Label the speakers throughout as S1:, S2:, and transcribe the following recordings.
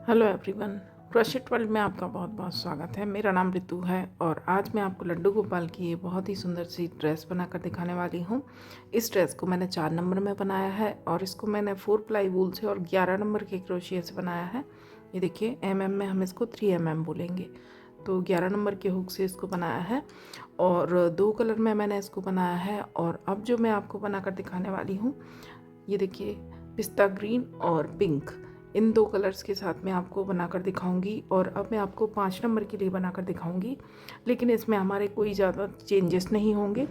S1: Hello everyone, crochet world में आपका बहुत बहुत स्वागत है। मेरा नाम रितु है और आज मैं आपको लड्डू गोपाल की ये बहुत ही सुंदर सी ड्रेस बनाकर दिखाने वाली हूँ। इस ड्रेस को मैंने 4 नंबर में बनाया है और इसको मैंने 4 प्लाई वूल से और 11 नंबर के क्रोशिया से बनाया है। ये देखिए, में हम इसको 3 बोलेंगे, तो 11 नंबर के हुक से इसको बनाया है और 2 कलर में मैंने इसको बनाया है। और अब जो मैं आपको बनाकर दिखाने वाली हूँ, ये देखिए, पिस्ता ग्रीन और पिंक, इन 2 कलर्स के साथ मैं आपको बनाकर दिखाऊंगी। और अब मैं आपको 5 नंबर के लिए बनाकर दिखाऊंगी, लेकिन इसमें हमारे कोई ज़्यादा चेंजेस नहीं होंगे।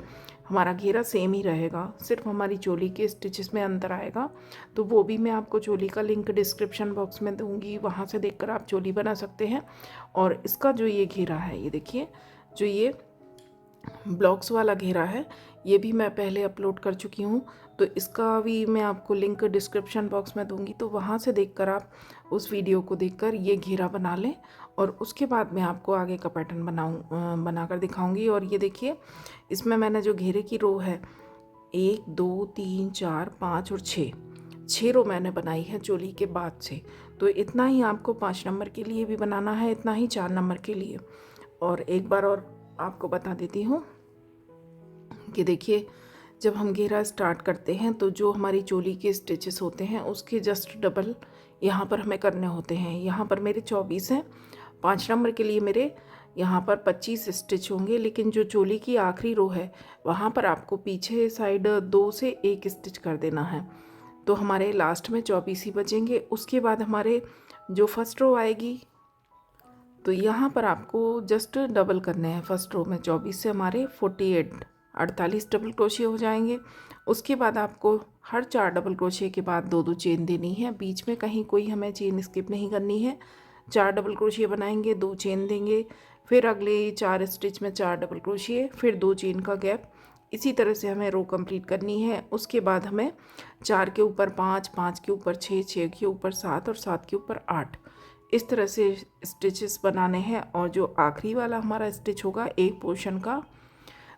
S1: हमारा घेरा सेम ही रहेगा, सिर्फ हमारी चोली के स्टिचेस में अंतर आएगा। तो वो भी मैं आपको चोली का लिंक डिस्क्रिप्शन बॉक्स में दूंगी, वहाँ से देखकर आप चोली बना सकते हैं। और इसका जो ये घेरा है, ये देखिए, जो ये ब्लॉक्स वाला घेरा है, ये भी मैं पहले अपलोड कर चुकी हूँ, तो इसका भी मैं आपको लिंक डिस्क्रिप्शन बॉक्स में दूंगी, तो वहाँ से देखकर आप उस वीडियो को देखकर ये घेरा बना लें। और उसके बाद मैं आपको आगे का पैटर्न बनाकर दिखाऊंगी। और ये देखिए, इसमें मैंने जो घेरे की रो है, 1 2 3 4 5 और 6 रो मैंने बनाई है चोली के बाद से। तो इतना ही आपको 5 नंबर के लिए भी बनाना है, इतना ही 4 नंबर के लिए। और एक बार और आपको बता देती हूँ कि देखिए, जब हम घेरा स्टार्ट करते हैं तो जो हमारी चोली के स्टिचेस होते हैं उसके जस्ट डबल यहाँ पर हमें करने होते हैं। यहाँ पर मेरे 24 हैं, 5 नंबर के लिए मेरे यहाँ पर 25 स्टिच होंगे, लेकिन जो चोली की आखिरी रो है वहाँ पर आपको पीछे साइड 2 से 1 स्टिच कर देना है, तो हमारे लास्ट में 24 ही बचेंगे। उसके बाद हमारे जो फर्स्ट रो आएगी, तो यहाँ पर आपको जस्ट डबल करने हैं। फर्स्ट रो में 24 से हमारे 48 डबल क्रोशिया हो जाएंगे। उसके बाद आपको हर 4 डबल क्रोशिया के बाद 2 2 चेन देनी है, बीच में कहीं कोई हमें चेन स्किप नहीं करनी है। 4 डबल क्रोशिया बनाएंगे, 2 चेन देंगे, फिर अगले 4 स्टिच में 4 डबल क्रोशिया, फिर 2 चेन का गैप। इसी तरह से हमें रो कंप्लीट करनी है। उसके बाद हमें 4 के ऊपर 5, 5 के ऊपर 6, 6 के ऊपर 7 और 7 के ऊपर 8, इस तरह से स्टिचेस बनाने हैं। और जो आखिरी वाला हमारा स्टिच होगा एक पोर्शन का,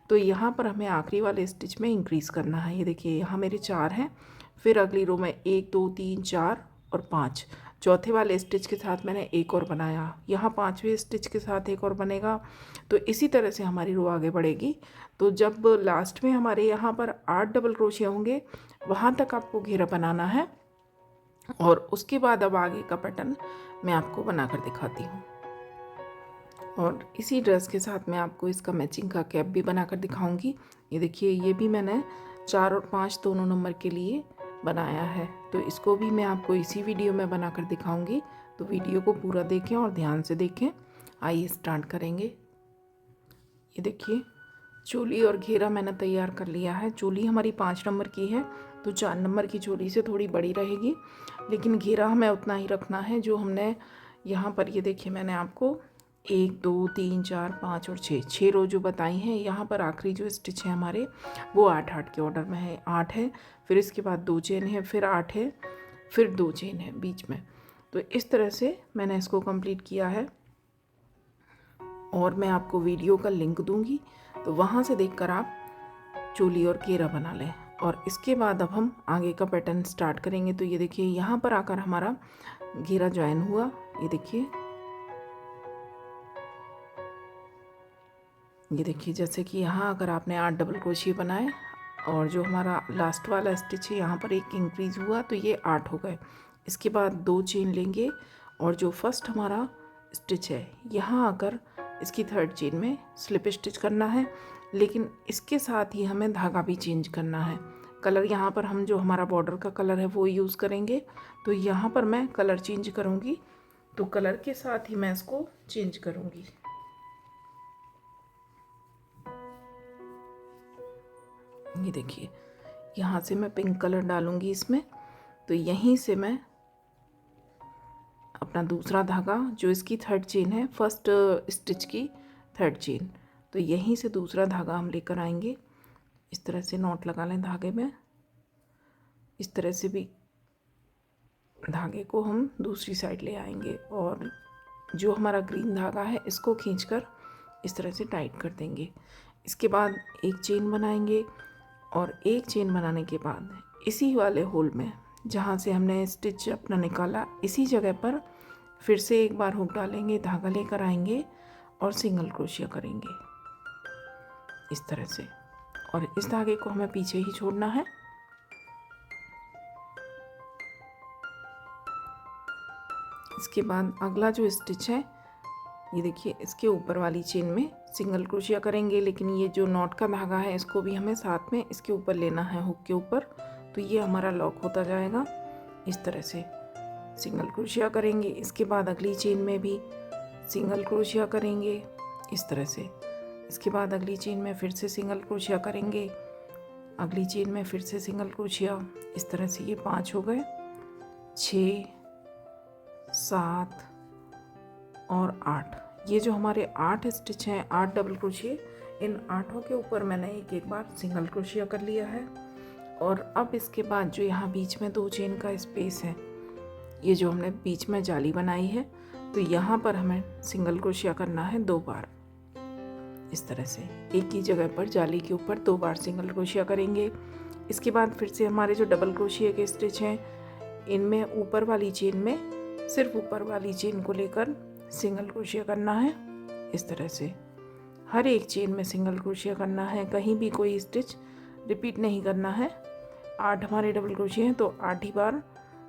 S1: तो यहाँ पर हमें आखिरी वाले स्टिच में इंक्रीज़ करना है। ये देखिए, यहाँ मेरे 4 हैं, फिर अगली रो में 1 2 3 4 और 5, चौथे वाले स्टिच के साथ मैंने एक और बनाया, यहाँ 5वें स्टिच के साथ एक और बनेगा। तो इसी तरह से हमारी रो आगे बढ़ेगी। तो जब लास्ट में हमारे यहाँ पर 8 डबल क्रोशिया होंगे, वहाँ तक आपको घेरा बनाना है। और उसके बाद अब आगे का पैटर्न मैं आपको बनाकर दिखाती हूँ। और इसी ड्रेस के साथ मैं आपको इसका मैचिंग का कैप भी बनाकर दिखाऊंगी। ये देखिए, ये भी मैंने 4 और 5 दोनों नंबर के लिए बनाया है, तो इसको भी मैं आपको इसी वीडियो में बनाकर दिखाऊंगी। तो वीडियो को पूरा देखें और ध्यान से देखें। आइए स्टार्ट करेंगे। ये देखिए, चोली और घेरा मैंने तैयार कर लिया है। चोली हमारी 5 नंबर की है, तो 4 नंबर की चोली से थोड़ी बड़ी रहेगी, लेकिन घेरा हमें उतना ही रखना है जो हमने यहाँ पर, ये देखिए, मैंने आपको 1 2 3 4 5 और 6 रो जो बताई हैं। यहाँ पर आखिरी जो स्टिच है हमारे, वो 8 8 के ऑर्डर में है। 8 है, फिर इसके बाद 2 चेन है, फिर 8 है, फिर 2 चेन है बीच में। तो इस तरह से मैंने इसको कंप्लीट किया है और मैं आपको वीडियो का लिंक दूंगी, तो वहाँ से देखकर आप चोली और घेरा बना लें। और इसके बाद अब हम आगे का पैटर्न स्टार्ट करेंगे। तो ये देखिए, यहाँ पर आकर हमारा घेरा ज्वाइन हुआ। ये देखिए, जैसे कि यहाँ अगर आपने 8 डबल क्रोशिया बनाए और जो हमारा लास्ट वाला स्टिच है यहाँ पर एक इंक्रीज़ हुआ, तो ये 8 हो गए। इसके बाद 2 चेन लेंगे और जो फर्स्ट हमारा स्टिच है यहाँ आकर इसकी 3rd चेन में स्लिप स्टिच करना है, लेकिन इसके साथ ही हमें धागा भी चेंज करना है। कलर यहाँ पर हम जो हमारा बॉर्डर का कलर है वो यूज़ करेंगे, तो यहाँ पर मैं कलर चेंज करूँगी, तो कलर के साथ ही मैं इसको चेंज करूँगी। ये देखिए, यहाँ से मैं पिंक कलर डालूँगी इसमें, तो यहीं से मैं अपना दूसरा धागा, जो इसकी 3rd चेन है, फर्स्ट स्टिच की 3rd चेन, तो यहीं से दूसरा धागा हम लेकर आएंगे। इस तरह से नॉट लगा लें धागे में। इस तरह से भी धागे को हम दूसरी साइड ले आएंगे और जो हमारा ग्रीन धागा है इसको खींचकर इस तरह से टाइट कर देंगे। इसके बाद एक चेन बनाएंगे और एक चेन बनाने के बाद इसी वाले होल में जहाँ से हमने स्टिच अपना निकाला, इसी जगह पर फिर से एक बार हुक डालेंगे, धागा लेकर आएंगे और सिंगल क्रोशिया करेंगे इस तरह से। और इस धागे को हमें पीछे ही छोड़ना है। इसके बाद अगला जो स्टिच है, ये देखिए, इसके ऊपर वाली चेन में सिंगल क्रोशिया करेंगे, लेकिन ये जो नॉट का धागा है इसको भी हमें साथ में इसके ऊपर लेना है, हुक के ऊपर। तो ये हमारा लॉक होता जाएगा इस तरह से। सिंगल क्रोशिया करेंगे, इसके बाद अगली चेन में भी सिंगल क्रोशिया करेंगे इस तरह से। इसके बाद अगली चेन में फिर से सिंगल क्रोशिया करेंगे, अगली चेन में फिर से सिंगल क्रोशिया, इस तरह से। ये 5 हो गए, 6, 7 और 8। ये जो हमारे 8 स्टिच हैं, 8 डबल क्रोशिया, इन 8 के ऊपर मैंने एक बार सिंगल क्रोशिया कर लिया है। और अब इसके बाद जो यहाँ बीच में 2 चेन का स्पेस है, ये जो हमने बीच में जाली बनाई है, तो यहाँ पर हमें सिंगल क्रोशिया करना है 2 बार इस तरह से। एक ही जगह पर जाली के ऊपर 2 बार सिंगल क्रोशिया करेंगे। इसके बाद फिर से हमारे जो डबल क्रोशिया के स्टिच हैं, इनमें ऊपर वाली चेन में सिर्फ ऊपर वाली चेन को लेकर सिंगल क्रोशिया करना है इस तरह से। हर एक चेन में सिंगल क्रोशिया करना है, कहीं भी कोई स्टिच रिपीट नहीं करना है। 8 हमारे डबल क्रोशिया हैं, तो 8 ही बार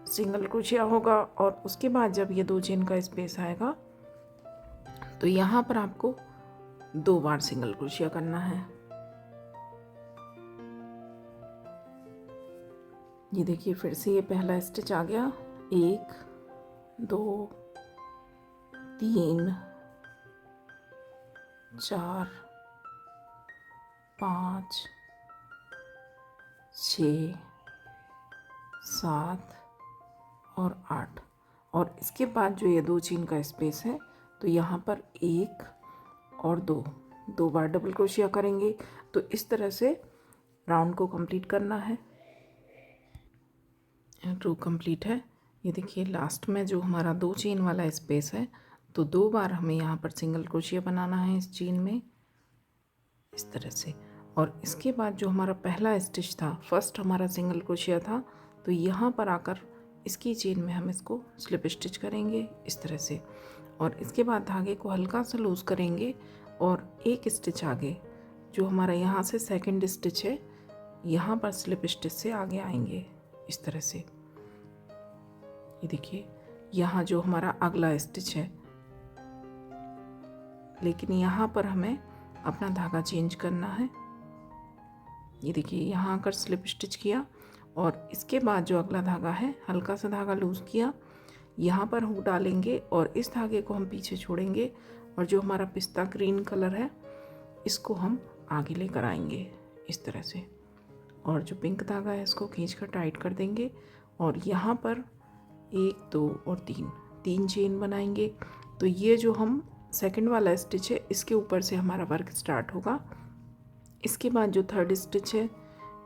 S1: सिंगल क्रोशिया होगा। और उसके बाद जब ये 2 चेन का स्पेस आएगा, तो यहाँ पर आपको 2 बार सिंगल क्रोशिया करना है। ये देखिए, फिर से ये पहला स्टिच आ गया, 1, 2, 3, 4, 5, 6, 7 और 8। और इसके बाद जो ये 2 चेन का स्पेस है, तो यहाँ पर 1 और 2 बार डबल क्रोशिया करेंगे। तो इस तरह से राउंड को कंप्लीट करना है। रो कंप्लीट है। ये देखिए, लास्ट में जो हमारा 2 चेन वाला स्पेस है, तो 2 बार हमें यहाँ पर सिंगल क्रोशिया बनाना है इस चेन में इस तरह से। और इसके बाद जो हमारा पहला स्टिच था, फर्स्ट हमारा सिंगल क्रोशिया था, तो यहाँ पर आकर इसकी चेन में हम इसको स्लिप स्टिच करेंगे इस तरह से। और इसके बाद धागे को हल्का सा लूज़ करेंगे और एक स्टिच आगे, जो हमारा यहाँ से सेकंड स्टिच है, यहाँ पर स्लिप स्टिच से आगे आएंगे इस तरह से। ये देखिए, यहाँ जो हमारा अगला स्टिच है, लेकिन यहाँ पर हमें अपना धागा चेंज करना है। ये देखिए, यहाँ आकर स्लिप स्टिच किया और इसके बाद जो अगला धागा है, हल्का सा धागा लूज़ किया, यहाँ पर हुक डालेंगे और इस धागे को हम पीछे छोड़ेंगे। और जो हमारा पिस्ता ग्रीन कलर है, इसको हम आगे लेकर आएंगे इस तरह से। और जो पिंक धागा है, इसको खींच कर टाइट कर देंगे। और यहाँ पर 1, 2 और 3 चेन बनाएंगे। तो ये जो हम सेकंड वाला स्टिच है, इसके ऊपर से हमारा वर्क स्टार्ट होगा। इसके बाद जो थर्ड स्टिच है,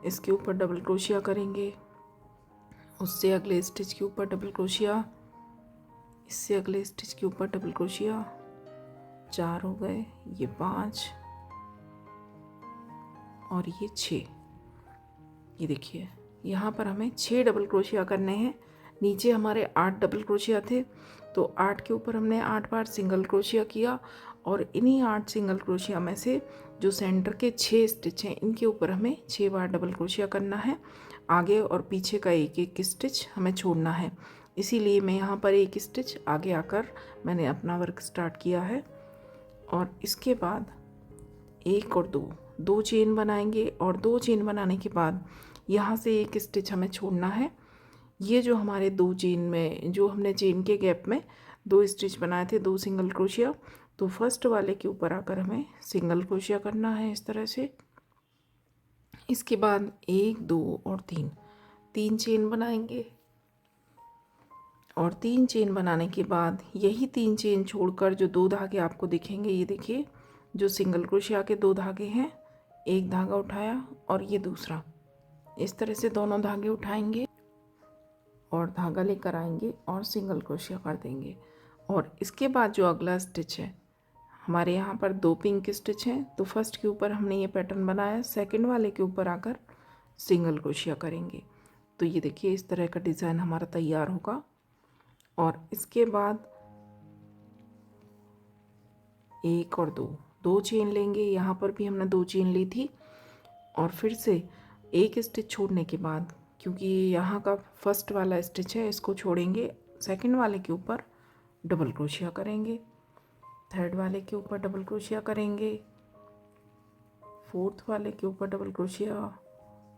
S1: इसके ऊपर डबल क्रोशिया करेंगे, उससे अगले स्टिच के ऊपर डबल क्रोशिया, इससे अगले स्टिच के ऊपर डबल क्रोशिया। 4 हो गए, ये 5 और ये 6। ये देखिए, यहाँ पर हमें 6 डबल क्रोशिया करने हैं। नीचे हमारे 8 डबल क्रोशिया थे, तो 8 के ऊपर हमने 8 बार सिंगल क्रोशिया किया। और इन्हीं 8 सिंगल क्रोशिया में से जो सेंटर के 6 स्टिच हैं, इनके ऊपर हमें 6 बार डबल क्रोशिया करना है। आगे और पीछे का एक एक स्टिच हमें छोड़ना है, इसीलिए मैं यहाँ पर एक स्टिच आगे आकर मैंने अपना वर्क स्टार्ट किया है। और इसके बाद 1 और 2 चेन बनाएंगे। और 2 चेन बनाने के बाद यहाँ से एक स्टिच हमें छोड़ना है। ये जो हमारे 2 चेन में, जो हमने चेन के गैप में 2 स्टिच बनाए थे, 2 सिंगल क्रोशिया, तो फर्स्ट वाले के ऊपर आकर हमें सिंगल क्रोशिया करना है इस तरह से। इसके बाद 1, 2 और 3 चेन बनाएंगे। और 3 चेन बनाने के बाद यही 3 चेन छोड़कर जो 2 धागे आपको दिखेंगे, ये देखिए, जो सिंगल क्रोशिया के 2 धागे हैं, एक धागा उठाया और ये दूसरा, इस तरह से दोनों धागे उठाएंगे और धागा लेकर आएंगे और सिंगल क्रोशिया कर देंगे। और इसके बाद जो अगला स्टिच है, हमारे यहाँ पर 2 पिंक स्टिच हैं, तो फर्स्ट के ऊपर हमने ये पैटर्न बनाया, सेकंड वाले के ऊपर आकर सिंगल क्रोशिया करेंगे। तो ये देखिए, इस तरह का डिज़ाइन हमारा तैयार होगा। और इसके बाद एक और दो चेन लेंगे। यहाँ पर भी हमने 2 चेन ली थी और फिर से एक स्टिच छोड़ने के बाद, क्योंकि यहाँ का फर्स्ट वाला स्टिच है, इसको छोड़ेंगे, सेकंड वाले के ऊपर डबल क्रोशिया करेंगे, थर्ड वाले के ऊपर डबल क्रोशिया करेंगे, फोर्थ वाले के ऊपर डबल क्रोशिया,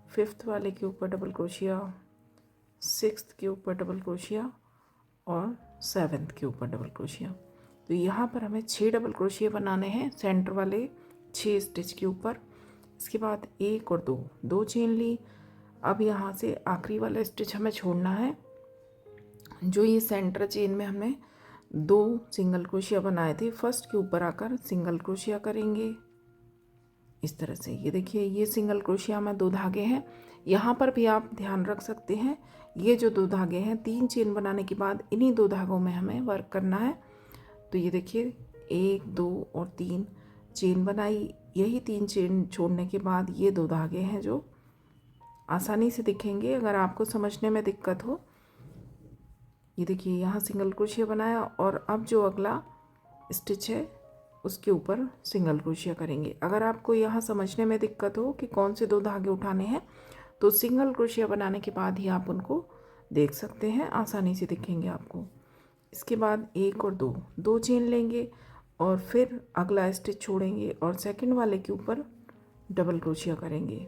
S1: फिफ्थ वाले के ऊपर डबल क्रोशिया, सिक्स्थ के ऊपर डबल क्रोशिया और सेवन्थ के ऊपर डबल क्रोशिया। तो यहाँ पर हमें 6 डबल क्रोशिया बनाने हैं सेंटर वाले 6 स्टिच के ऊपर। इसके बाद एक और दो चेन ली। अब यहाँ से आखिरी वाला स्टिच हमें छोड़ना है। जो ये सेंटर चेन में हमने 2 सिंगल क्रोशिया बनाए थे, फर्स्ट के ऊपर आकर सिंगल क्रोशिया करेंगे इस तरह से। ये देखिए, ये सिंगल क्रोशिया में 2 धागे हैं। यहाँ पर भी आप ध्यान रख सकते हैं, ये जो 2 धागे हैं, 3 चेन बनाने के बाद इन्हीं 2 धागों में हमें वर्क करना है। तो ये देखिए, 1 2 और 3 चेन बनाई। यही 3 चेन छोड़ने के बाद ये 2 धागे हैं जो आसानी से दिखेंगे अगर आपको समझने में दिक्कत हो। ये देखिए, यहाँ सिंगल क्रोशिया बनाया और अब जो अगला स्टिच है उसके ऊपर सिंगल क्रोशिया करेंगे। अगर आपको यहाँ समझने में दिक्कत हो कि कौन से 2 धागे उठाने हैं, तो सिंगल क्रोशिया बनाने के बाद ही आप उनको देख सकते हैं, आसानी से दिखेंगे आपको। इसके बाद एक और दो चेन लेंगे और फिर अगला स्टिच छोड़ेंगे और सेकंड वाले के ऊपर डबल क्रोशिया करेंगे,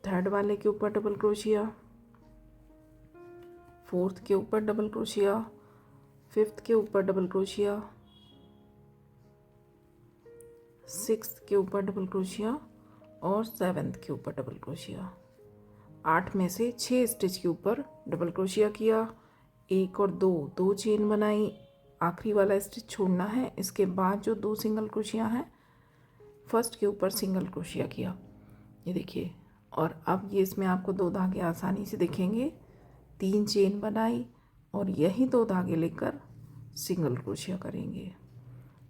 S1: थर्ड वाले के ऊपर डबल क्रोशिया, फोर्थ के ऊपर डबल क्रोशिया, फिफ्थ के ऊपर डबल क्रोशिया, सिक्स्थ के ऊपर डबल क्रोशिया और सेवन्थ के ऊपर डबल क्रोशिया। 8 में से 6 स्टिच के ऊपर डबल क्रोशिया किया, एक और दो चेन बनाई, आखिरी वाला स्टिच छोड़ना है। इसके बाद जो 2 सिंगल क्रोशिया हैं, फर्स्ट के ऊपर सिंगल क्रोशिया किया, ये देखिए। और अब ये इसमें आपको 2 धागे आसानी से दिखेंगे। 3 चेन बनाई और यही 2 धागे लेकर सिंगल क्रोशिया करेंगे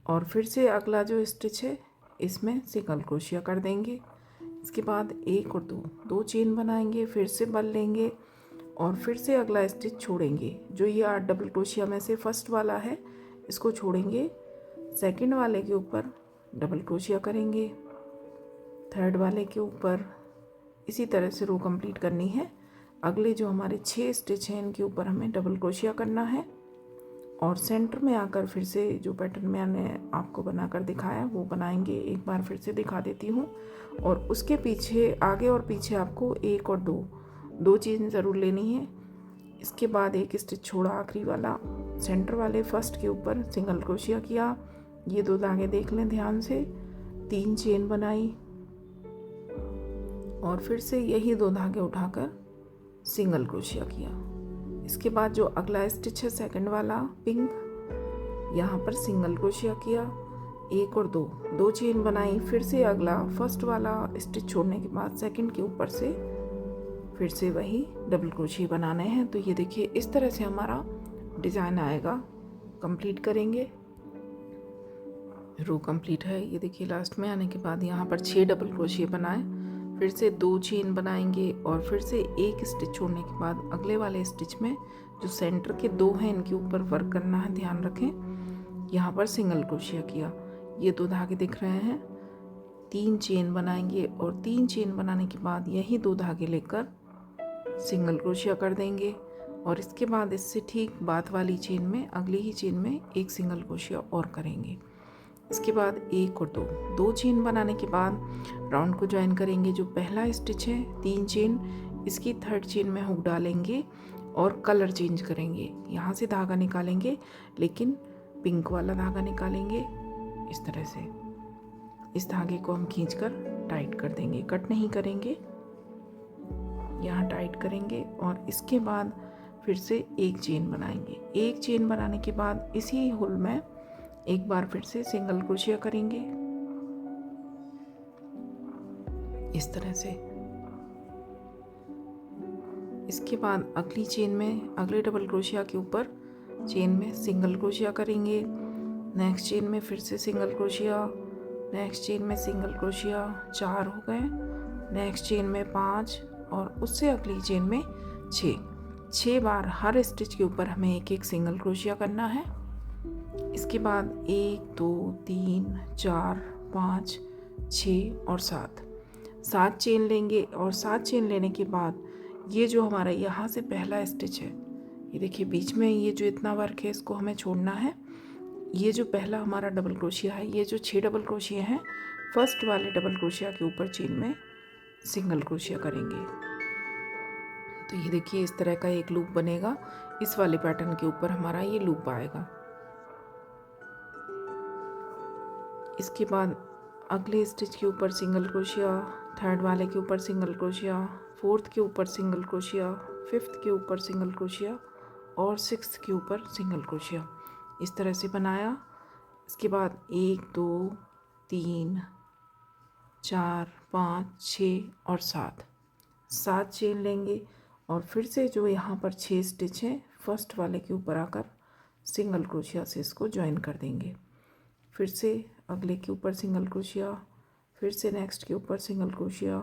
S1: और फिर से अगला जो स्टिच है इसमें सिंगल क्रोशिया कर देंगे। इसके बाद एक और दो चेन बनाएंगे, फिर से बल लेंगे और फिर से अगला स्टिच छोड़ेंगे। जो ये 8 डबल क्रोशिया में से फर्स्ट वाला है, इसको छोड़ेंगे, सेकंड वाले के ऊपर डबल क्रोशिया करेंगे, थर्ड वाले के ऊपर। इसी तरह से रो कंप्लीट करनी है। अगले जो हमारे 6 स्टिच हैं इनके ऊपर हमें डबल क्रोशिया करना है और सेंटर में आकर फिर से जो पैटर्न मैंने आपको बनाकर दिखाया वो बनाएंगे। एक बार फिर से दिखा देती हूँ। और उसके पीछे, आगे और पीछे आपको एक और दो चेन ज़रूर लेनी है। इसके बाद एक स्टिच छोड़ा, आखिरी वाला सेंटर वाले फर्स्ट के ऊपर सिंगल क्रोशिया किया। ये 2 धागे देख लें ध्यान से, 3 चेन बनाई और फिर से यही 2 धागे उठाकर सिंगल क्रोशिया किया। इसके बाद जो अगला स्टिच है सेकंड वाला पिंक, यहाँ पर सिंगल क्रोशिया किया, एक और दो चेन बनाई, फिर से अगला फर्स्ट वाला स्टिच छोड़ने के बाद सेकंड के ऊपर से फिर से वही डबल क्रोशिया बनाने हैं। तो ये देखिए, इस तरह से हमारा डिज़ाइन आएगा। कंप्लीट करेंगे, रो कंप्लीट है। ये देखिए, लास्ट में आने के बाद यहाँ पर 6 डबल क्रोशिया बनाए, फिर से 2 चेन बनाएंगे और फिर से एक स्टिच छोड़ने के बाद अगले वाले स्टिच में जो सेंटर के 2 हैं इनके ऊपर वर्क करना है, ध्यान रखें। यहाँ पर सिंगल क्रोशिया किया, ये 2 धागे दिख रहे हैं, 3 चेन बनाएंगे और 3 चेन बनाने के बाद यही 2 धागे लेकर सिंगल क्रोशिया कर देंगे और इसके बाद इससे ठीक बाद वाली चेन में, अगली ही चेन में एक सिंगल क्रोशिया और करेंगे। इसके बाद एक और दो चेन बनाने के बाद राउंड को ज्वाइन करेंगे। जो पहला स्टिच है 3 चेन, इसकी थर्ड चेन में हुक डालेंगे और कलर चेंज करेंगे। यहाँ से धागा निकालेंगे, लेकिन पिंक वाला धागा निकालेंगे इस तरह से। इस धागे को हम खींचकर टाइट कर देंगे, कट नहीं करेंगे, यहाँ टाइट करेंगे और इसके बाद फिर से एक चेन बनाएंगे। एक चेन बनाने के बाद इसी होल में एक बार फिर से सिंगल क्रोशिया करेंगे इस तरह से। इसके बाद अगली चेन में, अगले डबल क्रोशिया के ऊपर चेन में सिंगल क्रोशिया करेंगे, नेक्स्ट चेन में फिर से सिंगल क्रोशिया, नेक्स्ट चेन में सिंगल क्रोशिया, 4 हो गए, नेक्स्ट चेन में 5 और उससे अगली चेन में 6 बार हर स्टिच के ऊपर हमें एक एक सिंगल क्रोशिया करना है। इसके बाद 1 2 3 4 5 6 और 7 चेन लेंगे। और 7 चेन लेने के बाद ये जो हमारा यहाँ से पहला स्टिच है, ये देखिए बीच में ये जो इतना वर्क है इसको हमें छोड़ना है। ये जो पहला हमारा डबल क्रोशिया है, ये जो 6 डबल क्रोशिया हैं, फर्स्ट वाले डबल क्रोशिया के ऊपर चेन में सिंगल क्रोशिया करेंगे। तो ये देखिए इस तरह का एक लूप बनेगा। इस वाले पैटर्न के ऊपर हमारा ये लूप आएगा। इसके बाद अगले स्टिच के ऊपर सिंगल क्रोशिया, थर्ड वाले के ऊपर सिंगल क्रोशिया, फोर्थ के ऊपर सिंगल क्रोशिया, फिफ्थ के ऊपर सिंगल क्रोशिया और सिक्स्थ के ऊपर सिंगल क्रोशिया। इस तरह से बनाया। इसके बाद 1 2 3 4 5 6 और 7 चेन लेंगे। और फिर से जो यहाँ पर 6 स्टिच हैं, फर्स्ट वाले के ऊपर आकर सिंगल क्रोशिया से इसको ज्वाइन कर देंगे। फिर से अगले के ऊपर सिंगल क्रोशिया, फिर से नेक्स्ट के ऊपर सिंगल क्रोशिया,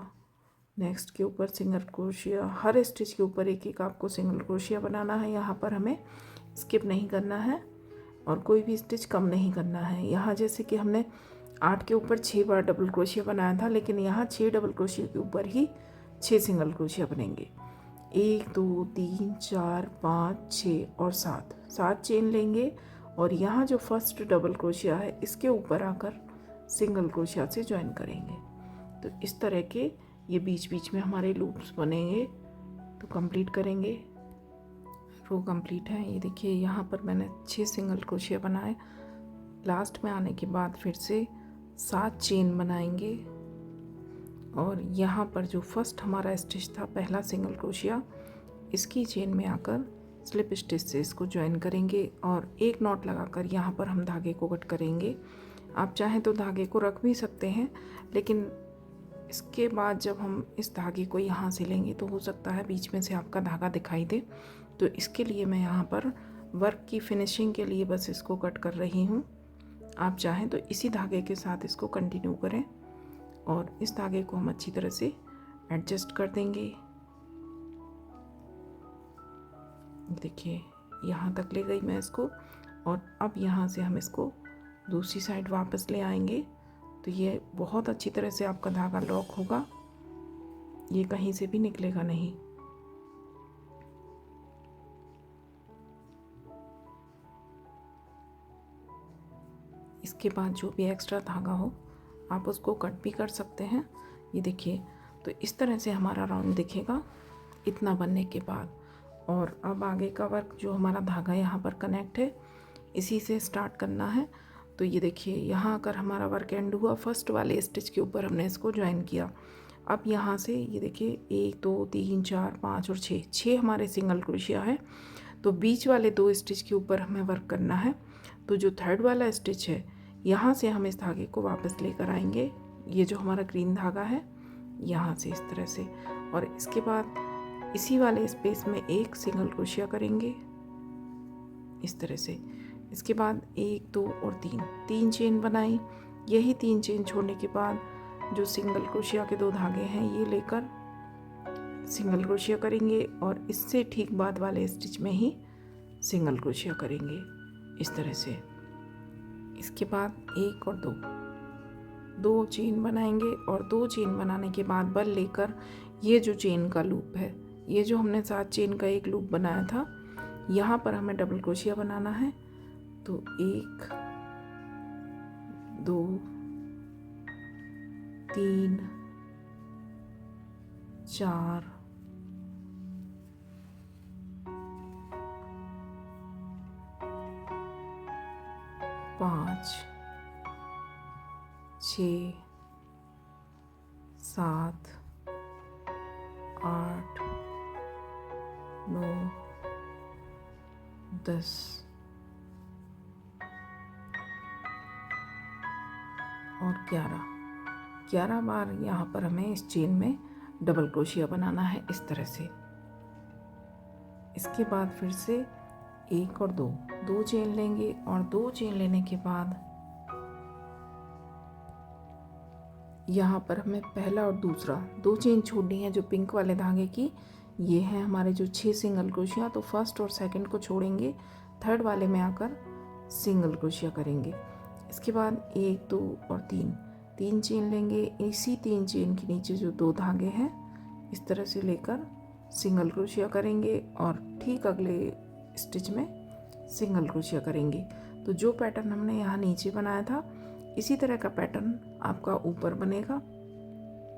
S1: नेक्स्ट के ऊपर सिंगल क्रोशिया। हर स्टिच के ऊपर एक एक आपको सिंगल क्रोशिया बनाना है। यहाँ पर हमें स्किप नहीं करना है और कोई भी स्टिच कम नहीं करना है। यहाँ जैसे कि हमने 8 के ऊपर 6 बार डबल क्रोशिया बनाया था, लेकिन यहाँ 6 डबल क्रोशिया के ऊपर ही 6 सिंगल क्रोशिया बनेंगे। 1 2 3 4 5 6 और 7 चेन लेंगे। और यहाँ जो फर्स्ट डबल क्रोशिया है इसके ऊपर आकर सिंगल क्रोशिया से ज्वाइन करेंगे। तो इस तरह के ये बीच बीच में हमारे लूप्स बनेंगे। तो कंप्लीट करेंगे। रो कंप्लीट है। ये देखिए यहाँ पर मैंने 6 सिंगल क्रोशिया बनाए। लास्ट में आने के बाद फिर से 7 चेन बनाएंगे। और यहाँ पर जो फर्स्ट हमारा स्टिच था, पहला सिंगल क्रोशिया, इसकी चेन में आकर स्लिप स्टिच से इसको ज्वाइन करेंगे और एक नॉट लगाकर यहाँ पर हम धागे को कट करेंगे। आप चाहें तो धागे को रख भी सकते हैं, लेकिन इसके बाद जब हम इस धागे को यहाँ से लेंगे तो हो सकता है बीच में से आपका धागा दिखाई दे। तो इसके लिए मैं यहाँ पर वर्क की फिनिशिंग के लिए बस इसको कट कर रही हूँ। आप चाहें तो इसी धागे के साथ इसको कंटिन्यू करें और इस धागे को हम अच्छी तरह से एडजस्ट कर देंगे। देखिए यहाँ तक ले गई मैं इसको। और अब यहाँ से हम इसको दूसरी साइड वापस ले आएंगे। तो ये बहुत अच्छी तरह से आपका धागा लॉक होगा, ये कहीं से भी निकलेगा नहीं। इसके बाद जो भी एक्स्ट्रा धागा हो आप उसको कट भी कर सकते हैं। ये देखिए तो इस तरह से हमारा राउंड दिखेगा इतना बनने के बाद। और अब आगे का वर्क जो हमारा धागा यहाँ पर कनेक्ट है, इसी से स्टार्ट करना है। तो ये देखिए यहाँ आकर हमारा वर्क एंड हुआ। फर्स्ट वाले स्टिच के ऊपर हमने इसको ज्वाइन किया। अब यहाँ से ये देखिए 1 2 3 4 5 और 6 हमारे सिंगल क्रोशिया है। तो बीच वाले 2 स्टिच के ऊपर हमें वर्क करना है। तो जो थर्ड वाला स्टिच है, यहाँ से हम इस धागे को वापस लेकर आएंगे। ये जो हमारा ग्रीन धागा है, यहाँ से इस तरह से। और इसके बाद इसी वाले स्पेस में एक सिंगल क्रोशिया करेंगे इस तरह से। इसके बाद 1 2 और 3 चेन बनाई। यही 3 चेन छोड़ने के बाद जो सिंगल क्रोशिया के 2 धागे हैं, ये लेकर सिंगल क्रोशिया करेंगे और इससे ठीक बाद वाले स्टिच में ही सिंगल क्रोशिया करेंगे इस तरह से। इसके बाद 1 और 2 चेन बनाएंगे और 2 चेन बनाने के बाद बल लेकर ये जो चेन का लूप है, ये जो हमने 7 चेन का एक लूप बनाया था, यहाँ पर हमें डबल क्रोशिया बनाना है। तो 1 2 3 4 5 6 7 8 9 10 और 11 बार यहाँ पर हमें इस चेन में डबल क्रोशिया बनाना है इस तरह से। इसके बाद फिर से 1 और 2 चेन लेंगे और 2 चेन लेने के बाद यहाँ पर हमें पहला और दूसरा 2 चेन छोड़नी है जो पिंक वाले धागे की। ये है हमारे जो 6 सिंगल क्रोशिया। तो फर्स्ट और सेकंड को छोड़ेंगे, थर्ड वाले में आकर सिंगल क्रोशिया करेंगे। इसके बाद 1 2 और 3 चेन लेंगे। इसी 3 चेन के नीचे जो 2 धागे हैं इस तरह से लेकर सिंगल क्रोशिया करेंगे और ठीक अगले स्टिच में सिंगल क्रोशिया करेंगे। तो जो पैटर्न हमने यहाँ नीचे बनाया था इसी तरह का पैटर्न आपका ऊपर बनेगा।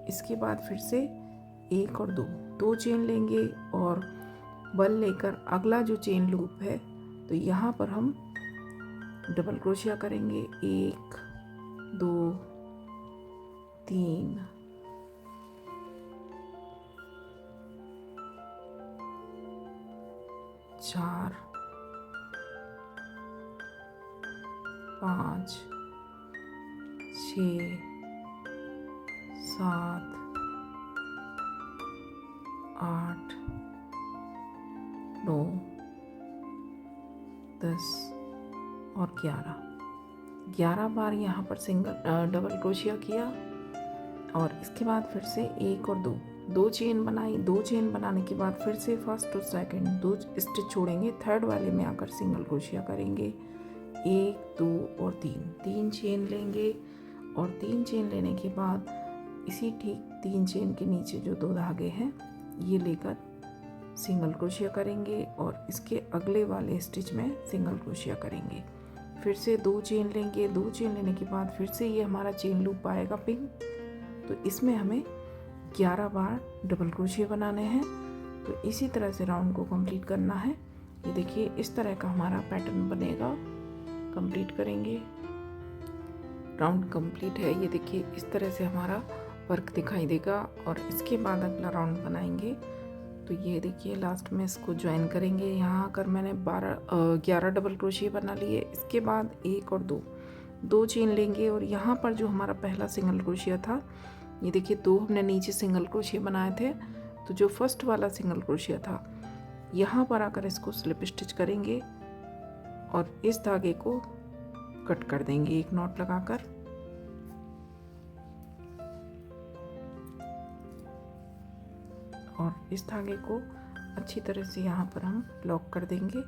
S1: इसके बाद फिर से 1 और 2 चेन लेंगे और बल लेकर अगला जो चेन लूप है तो यहाँ पर हम डबल क्रोशिया करेंगे। 1 2 3 4 5 6 7 8 9 10 और 11 बार यहाँ पर डबल क्रोशिया किया और इसके बाद फिर से 1 और 2 चेन बनाई। 2 चेन बनाने के बाद फिर से फर्स्ट और सेकंड 2 स्टिच छोड़ेंगे, थर्ड वाले में आकर सिंगल क्रोशिया करेंगे। 1 2 और 3 चेन लेंगे और 3 चेन लेने के बाद इसी ठीक 3 चेन के नीचे जो 2 धागे हैं ये लेकर सिंगल क्रोशिया करेंगे और इसके अगले वाले स्टिच में सिंगल क्रोशिया करेंगे। फिर से 2 चेन लेंगे। 2 चेन लेने के बाद फिर से ये हमारा चेन लूप आएगा पिंक, तो इसमें हमें 11 बार डबल क्रोशिया बनाने हैं। तो इसी तरह से राउंड को कंप्लीट करना है। ये देखिए इस तरह का हमारा पैटर्न बनेगा। कंप्लीट करेंगे, राउंड कंप्लीट है। ये देखिए इस तरह से हमारा वर्क दिखाई देगा और इसके बाद अगला राउंड बनाएंगे। तो ये देखिए लास्ट में इसको ज्वाइन करेंगे। यहाँ आकर मैंने 11 डबल क्रोशिया बना लिए। इसके बाद 1 और 2 चेन लेंगे और यहाँ पर जो हमारा पहला सिंगल क्रोशिया था ये देखिए 2 हमने नीचे सिंगल क्रोशिया बनाए थे। तो जो फर्स्ट वाला सिंगल क्रोशिया था यहाँ पर आकर इसको स्लिप स्टिच करेंगे और इस धागे को कट कर देंगे एक नॉट लगाकर। और इस धागे को अच्छी तरह से यहाँ पर हम लॉक कर देंगे।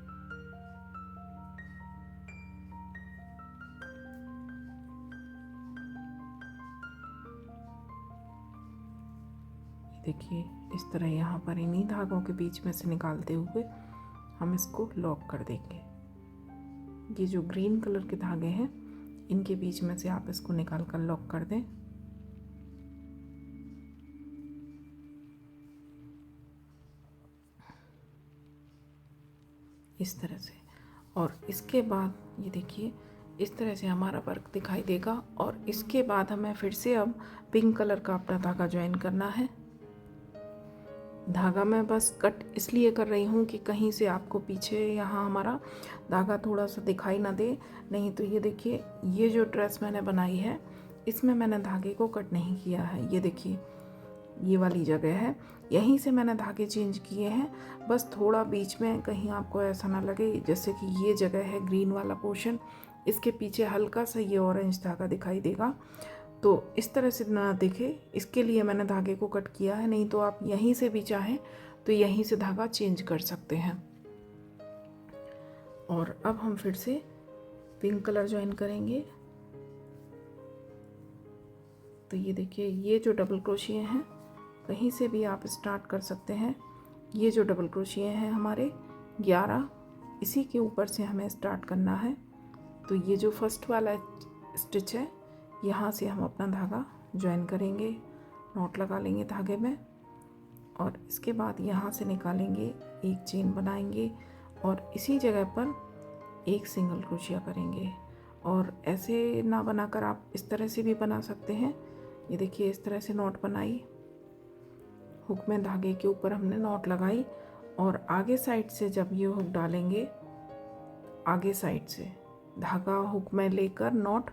S1: देखिए इस तरह यहाँ पर इन्हीं धागों के बीच में से निकालते हुए हम इसको लॉक कर देंगे। ये जो ग्रीन कलर के धागे हैं इनके बीच में से आप इसको निकाल कर लॉक कर दें। इस तरह से। और इसके बाद ये देखिए इस तरह से हमारा वर्क दिखाई देगा। और इसके बाद हमें फिर से अब पिंक कलर का अपना धागा ज्वाइन करना है। धागा मैं बस कट इसलिए कर रही हूँ कि कहीं से आपको पीछे यहाँ हमारा धागा थोड़ा सा दिखाई ना दे, नहीं तो ये देखिए ये जो ड्रेस मैंने बनाई है इसमें मैंने धागे को कट नहीं किया है। ये देखिए ये वाली जगह है, यहीं से मैंने धागे चेंज किए हैं। बस थोड़ा बीच में कहीं आपको ऐसा ना लगे जैसे कि ये जगह है ग्रीन वाला पोर्शन, इसके पीछे हल्का सा ये ऑरेंज धागा दिखाई देगा, तो इस तरह से ना दिखे इसके लिए मैंने धागे को कट किया है। नहीं तो आप यहीं से भी चाहें तो यहीं से धागा चेंज कर सकते हैं। और अब हम फिर से पिंक कलर ज्वाइन करेंगे। तो ये देखिए ये जो डबल क्रोशिया हैं कहीं से भी आप स्टार्ट कर सकते हैं। ये जो डबल क्रोशिया हैं हमारे 11, इसी के ऊपर से हमें स्टार्ट करना है। तो ये जो फर्स्ट वाला स्टिच है यहाँ से हम अपना धागा ज्वाइन करेंगे, नॉट लगा लेंगे धागे में और इसके बाद यहाँ से निकालेंगे, एक चेन बनाएंगे और इसी जगह पर एक सिंगल क्रोशिया करेंगे। और ऐसे ना बनाकर आप इस तरह से भी बना सकते हैं। ये देखिए इस तरह से नॉट बनाई, हुक में धागे के ऊपर हमने नॉट लगाई और आगे साइड से जब ये हुक डालेंगे, आगे साइड से धागा हुक में लेकर नॉट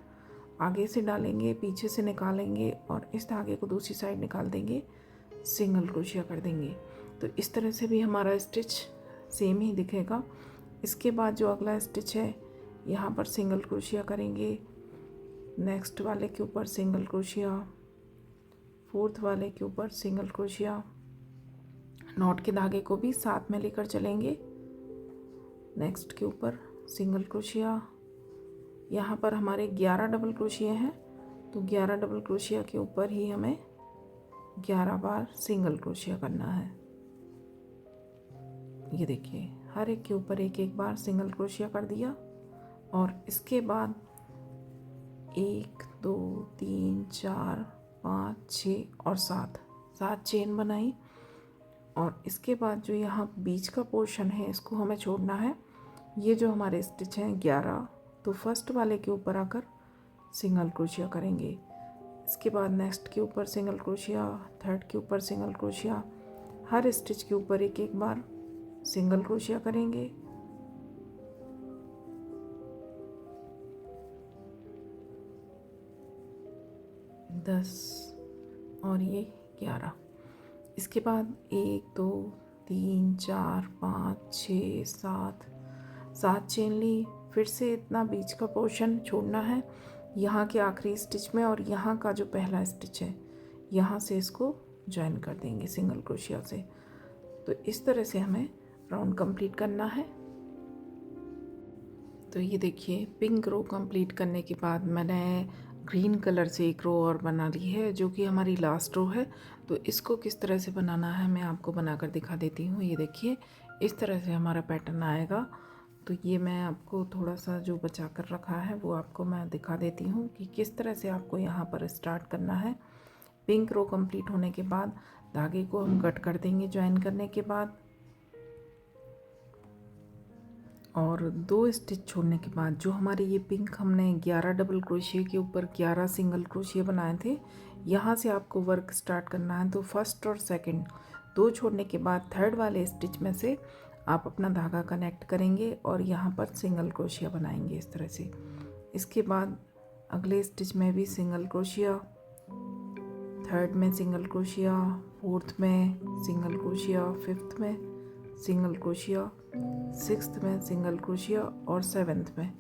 S1: आगे से डालेंगे, पीछे से निकालेंगे और इस धागे को दूसरी साइड निकाल देंगे, सिंगल क्रोशिया कर देंगे। तो इस तरह से भी हमारा स्टिच सेम ही दिखेगा। इसके बाद जो अगला स्टिच है यहाँ पर सिंगल क्रोशिया करेंगे, नेक्स्ट वाले के ऊपर सिंगल क्रोशिया, फोर्थ वाले के ऊपर सिंगल क्रोशिया, नॉट के धागे को भी साथ में लेकर चलेंगे, नेक्स्ट के ऊपर सिंगल क्रोशिया, यहाँ पर हमारे 11 डबल क्रोशिया हैं, तो 11 डबल क्रोशिया के ऊपर ही हमें 11 बार सिंगल क्रोशिया करना है। ये देखिए, हर एक के ऊपर एक एक बार सिंगल क्रोशिया कर दिया और इसके बाद 1 2 3 4 5 6 और 7 चेन बनाई। और इसके बाद जो यहाँ बीच का पोर्शन है इसको हमें छोड़ना है। ये जो हमारे स्टिच हैं 11, तो फर्स्ट वाले के ऊपर आकर सिंगल क्रोशिया करेंगे। इसके बाद नेक्स्ट के ऊपर सिंगल क्रोशिया, थर्ड के ऊपर सिंगल क्रोशिया, हर स्टिच के ऊपर एक एक बार सिंगल क्रोशिया करेंगे। दस और ये 11। इसके बाद 1 2 3 4 5 6 7 चेन ली। फिर से इतना बीच का पोर्शन छोड़ना है यहाँ के आखिरी स्टिच में, और यहाँ का जो पहला स्टिच है यहाँ से इसको ज्वाइन कर देंगे सिंगल क्रोशिया से। तो इस तरह से हमें राउंड कंप्लीट करना है। तो ये देखिए, पिंक रो कंप्लीट करने के बाद मैंने ग्रीन कलर से एक रो और बना ली है जो कि हमारी लास्ट रो है। तो इसको किस तरह से बनाना है मैं आपको बनाकर दिखा देती हूँ। ये देखिए, इस तरह से हमारा पैटर्न आएगा। तो ये मैं आपको थोड़ा सा जो बचा कर रखा है वो आपको मैं दिखा देती हूँ कि किस तरह से आपको यहाँ पर स्टार्ट करना है। पिंक रो कंप्लीट होने के बाद धागे को हम कट कर देंगे ज्वाइन करने के बाद, और 2 स्टिच छोड़ने के बाद जो हमारे ये पिंक हमने 11 डबल क्रोशिया के ऊपर 11 सिंगल क्रोशिया बनाए थे, यहाँ से आपको वर्क स्टार्ट करना है। तो फर्स्ट और सेकंड 2 छोड़ने के बाद थर्ड वाले स्टिच में से आप अपना धागा कनेक्ट करेंगे और यहाँ पर सिंगल क्रोशिया बनाएंगे इस तरह से। इसके बाद अगले स्टिच में भी सिंगल क्रोशिया, थर्ड में सिंगल क्रोशिया, फोर्थ में सिंगल क्रोशिया, फिफ्थ में सिंगल क्रोशिया, सिक्स्थ में सिंगल क्रोशिया और सेवेंथ में।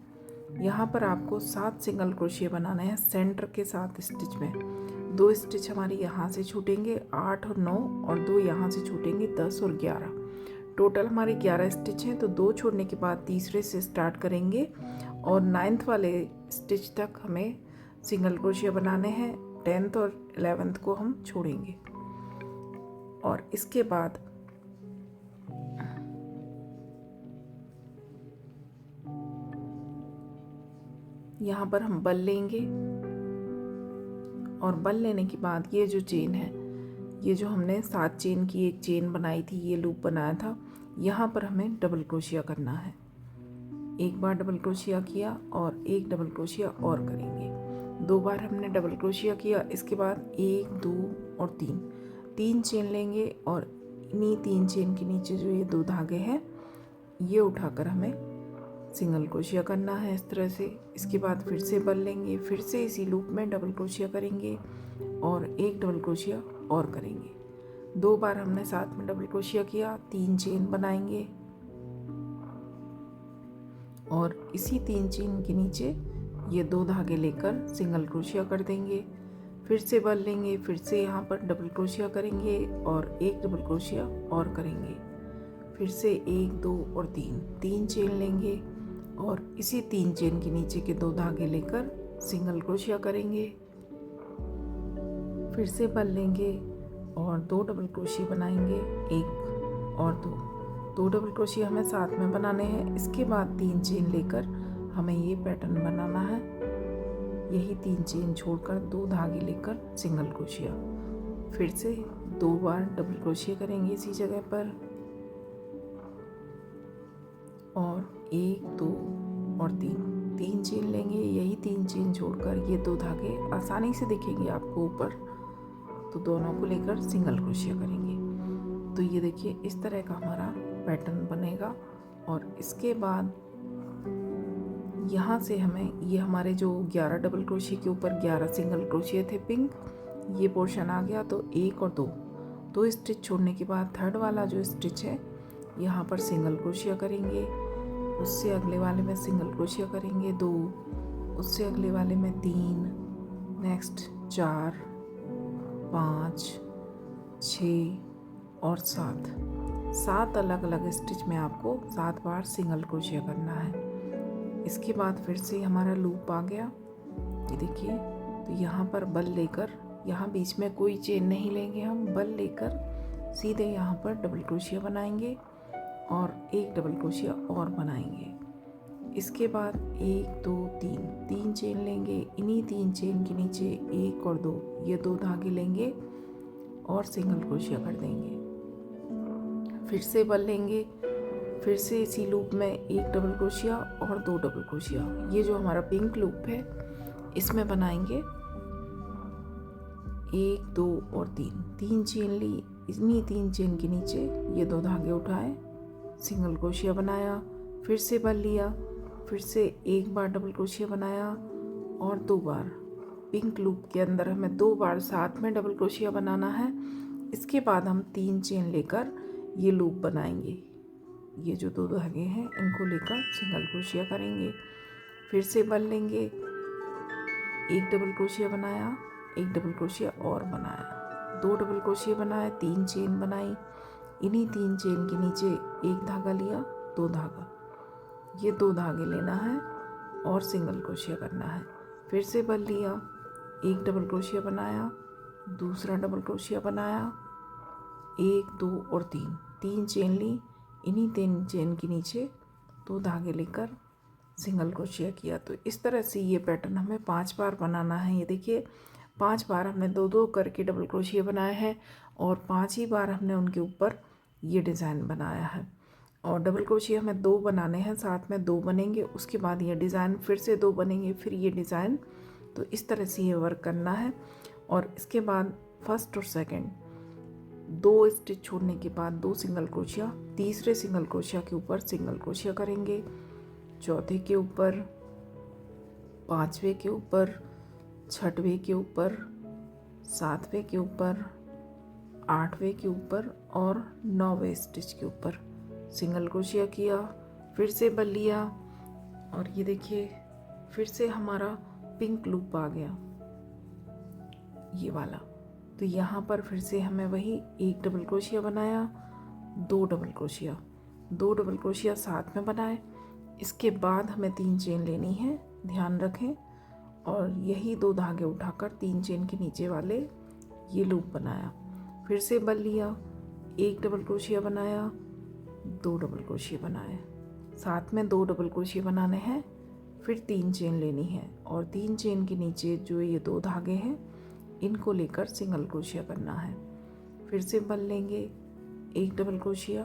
S1: यहाँ पर आपको 7 सिंगल क्रोशिया बनाने हैं सेंटर के 7 स्टिच में। 2 स्टिच हमारे यहाँ से छूटेंगे 8 और 9, और 2 यहाँ से छूटेंगे 10 और 11। टोटल हमारे 11 स्टिच हैं। तो 2 छोड़ने के बाद तीसरे से स्टार्ट करेंगे और 9th वाले स्टिच तक हमें सिंगल क्रोशिया बनाने हैं। 10th और 11th को हम छोड़ेंगे और इसके बाद यहाँ पर हम बल लेंगे, और बल लेने के बाद ये जो चेन है, ये जो हमने 7 चेन की एक चेन बनाई थी, ये लूप बनाया था, यहाँ पर हमें डबल क्रोशिया करना है। एक बार डबल क्रोशिया किया और एक डबल क्रोशिया और करेंगे। 2 बार हमने डबल क्रोशिया किया। इसके बाद 1 2 और 3 चेन लेंगे और इन्हीं 3 चेन के नीचे जो ये 2 धागे हैं ये उठाकर हमें सिंगल क्रोशिया करना है इस तरह से। इसके बाद फिर से बल लेंगे, फिर से इसी लूप में डबल क्रोशिया करेंगे और एक डबल क्रोशिया और करेंगे। 2 बार हमने साथ में डबल क्रोशिया किया, 3 चेन बनाएंगे और इसी 3 चेन के नीचे ये 2 धागे लेकर सिंगल क्रोशिया कर देंगे। फिर से बल लेंगे, फिर से यहाँ पर डबल क्रोशिया करेंगे और एक डबल क्रोशिया और करेंगे। फिर से 1 2 और 3 चेन लेंगे और इसी 3 चेन के नीचे के 2 धागे लेकर सिंगल क्रोशिया करेंगे। फिर से बल लेंगे और 2 डबल क्रोशिया बनाएंगे, 1 और 2 डबल क्रोशिया हमें साथ में बनाने हैं। इसके बाद 3 चेन लेकर हमें ये पैटर्न बनाना है। यही 3 चेन छोड़कर 2 धागे लेकर सिंगल क्रोशिया, फिर से 2 बार डबल क्रोशिया करेंगे इसी जगह पर, और 1 2 और 3 चेन लेंगे। यही 3 चेन छोड़कर ये 2 धागे आसानी से दिखेंगे आपको ऊपर, तो दोनों को लेकर सिंगल क्रोशिया करेंगे। तो ये देखिए, इस तरह का हमारा पैटर्न बनेगा। और इसके बाद यहाँ से हमें ये हमारे जो 11 डबल क्रोशिया के ऊपर 11 सिंगल क्रोशिया थे पिंक, ये पोर्शन आ गया। तो 1 और 2 स्टिच छोड़ने के बाद थर्ड वाला जो स्टिच है यहाँ पर सिंगल क्रोशिया करेंगे, उससे अगले वाले में सिंगल क्रोशिया करेंगे 2, उससे अगले वाले में 3, नेक्स्ट 4 5 6 और 7 अलग अलग स्टिच में आपको 7 बार सिंगल क्रोशिया करना है। इसके बाद फिर से हमारा लूप आ गया, ये देखिए। तो यहाँ पर बल लेकर, यहाँ बीच में कोई चेन नहीं लेंगे, हम बल लेकर सीधे यहाँ पर डबल क्रोशिया बनाएंगे और एक डबल क्रोशिया और बनाएंगे। इसके बाद 1 2 3 3 चेन लेंगे, इन्हीं 3 चेन के नीचे 1 और 2, ये 2 धागे लेंगे और सिंगल क्रोशिया कर देंगे। फिर से बल लेंगे, फिर से इसी लूप में 1 डबल क्रोशिया और 2 डबल क्रोशिया। ये जो हमारा पिंक लूप है इसमें बनाएंगे 1 2 और 3 चेन ली, इन्हीं 3 चेन के नीचे ये 2 धागे उठाए, सिंगल क्रोशिया बनाया, फिर से बल लिया, फिर से 1 बार डबल क्रोशिया बनाया और 2 बार। पिंक लूप के अंदर हमें 2 बार साथ में डबल क्रोशिया बनाना है। इसके बाद हम 3 चेन लेकर ये लूप बनाएंगे। ये जो 2 धागे हैं इनको लेकर सिंगल क्रोशिया करेंगे, फिर से बल लेंगे, 1 डबल क्रोशिया बनाया, 1 डबल क्रोशिया और बनाया, 2 डबल क्रोशिया बनाए, 3 चेन बनाई, इन्हीं 3 चेन के नीचे 1 धागा लिया, 2 धागा, ये 2 धागे लेना है और सिंगल क्रोशिया करना है। फिर से बल लिया, 1 डबल क्रोशिया बनाया, दूसरा डबल क्रोशिया बनाया, 1 2 और 3 चेन ली, इन्हीं 3 चेन के नीचे 2 धागे लेकर सिंगल क्रोशिया किया। तो इस तरह से ये पैटर्न हमें 5 बार बनाना है। ये देखिए 5 बार हमने 2 करके डबल क्रोशिया बनाए हैं और 5 ही बार हमने उनके ऊपर ये डिज़ाइन बनाया है। और डबल क्रोशिया हमें 2 बनाने हैं, साथ में 2 बनेंगे, उसके बाद ये डिज़ाइन फिर से 2 बनेंगे, फिर ये डिज़ाइन। तो इस तरह से ये वर्क करना है। और इसके बाद फर्स्ट और सेकंड 2 स्टिच छोड़ने के बाद 2 सिंगल क्रोशिया, तीसरे सिंगल क्रोशिया के ऊपर सिंगल क्रोशिया करेंगे, चौथे के ऊपर, पांचवे के ऊपर, छठवें के ऊपर, सातवें के ऊपर, आठवें के ऊपर और 9वें स्टिच के ऊपर सिंगल क्रोशिया किया, फिर से बल लिया और ये देखिए फिर से हमारा पिंक लूप आ गया, ये वाला। तो यहाँ पर फिर से हमें वही 1 डबल क्रोशिया बनाया, 2 डबल क्रोशिया, 2 डबल क्रोशिया साथ में बनाए। इसके बाद हमें 3 चेन लेनी है, ध्यान रखें, और यही 2 धागे उठाकर 3 चेन के नीचे वाले ये लूप बनाया। फिर से बल लिया, 1 डबल क्रोशिया बनाया, 2 डबल क्रोशिया बनाए, साथ में 2 डबल क्रोशिया बनाने हैं, फिर 3 चेन लेनी है और 3 चेन के नीचे जो ये 2 धागे हैं इनको लेकर सिंगल क्रोशिया करना है। फिर से बल लेंगे, 1 डबल क्रोशिया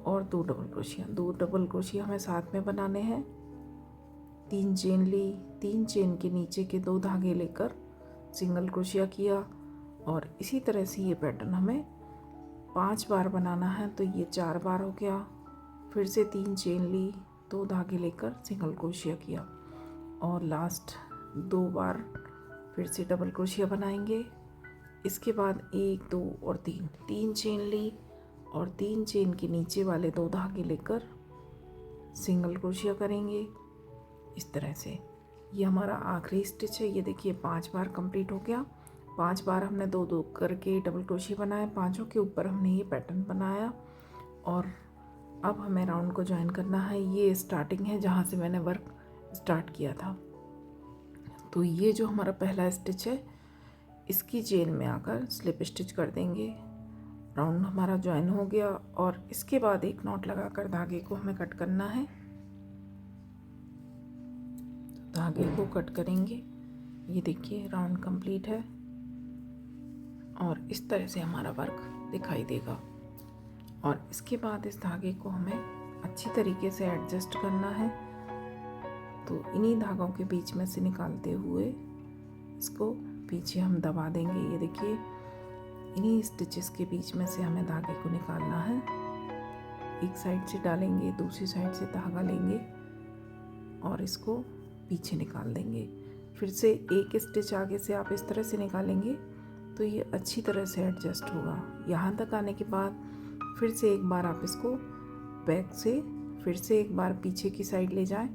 S1: और 2 डबल क्रोशिया, 2 डबल क्रोशिया हमें साथ में बनाने हैं, 3 चेन ली, 3 चेन के नीचे के 2 धागे लेकर सिंगल क्रोशिया किया। और इसी तरह से ये पैटर्न हमें 5 बार बनाना है। तो ये 4 बार हो गया, फिर से 3 चेन ली, 2 धागे लेकर सिंगल क्रोशिया किया और लास्ट 2 बार फिर से डबल क्रोशिया बनाएंगे। इसके बाद 1 2 और 3 चेन ली और 3 चेन के नीचे वाले 2 धागे लेकर सिंगल क्रोशिया करेंगे इस तरह से। ये हमारा आखिरी स्टिच है। ये देखिए 5 बार कंप्लीट हो गया। 5 बार हमने 2 2 करके डबल क्रोशिया बनाए, पांचों के ऊपर हमने ये पैटर्न बनाया और अब हमें राउंड को ज्वाइन करना है। ये स्टार्टिंग है जहाँ से मैंने वर्क स्टार्ट किया था। तो ये जो हमारा पहला स्टिच है इसकी चेन में आकर स्लिप स्टिच कर देंगे। राउंड हमारा ज्वाइन हो गया और इसके बाद एक नॉट लगाकर धागे को हमें कट करना है। धागे को कट करेंगे। ये देखिए राउंड कंप्लीट है और इस तरह से हमारा वर्क दिखाई देगा। और इसके बाद इस धागे को हमें अच्छी तरीके से एडजस्ट करना है। तो इन्हीं धागों के बीच में से निकालते हुए इसको पीछे हम दबा देंगे। ये देखिए इन्हीं स्टिचेस के बीच में से हमें धागे को निकालना है। एक साइड से डालेंगे, दूसरी साइड से धागा लेंगे और इसको पीछे निकाल देंगे। फिर से एक स्टिच आगे से आप इस तरह से निकालेंगे तो ये अच्छी तरह से एडजस्ट होगा। यहाँ तक आने के बाद फिर से एक बार आप इसको बैक से फिर से एक बार पीछे की साइड ले जाएं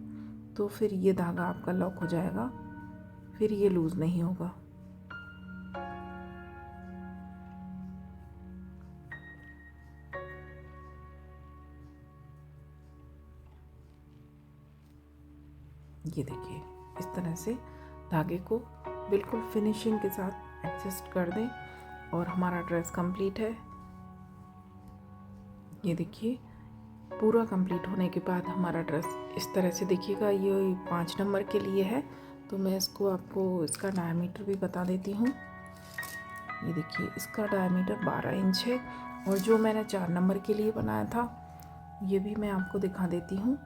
S1: तो फिर ये धागा आपका लॉक हो जाएगा, फिर ये लूज़ नहीं होगा। ये देखिए इस तरह से धागे को बिल्कुल फिनिशिंग के साथ एडजस्ट कर दें और हमारा ड्रेस कंप्लीट है। ये देखिए पूरा कंप्लीट होने के बाद हमारा ड्रेस इस तरह से दिखेगा। ये 5 नंबर के लिए है, तो मैं इसको आपको इसका डायमीटर भी बता देती हूँ। ये देखिए इसका डायमीटर 12 इंच है और जो मैंने 4 नंबर के लिए बनाया था ये भी मैं आपको दिखा देती हूँ।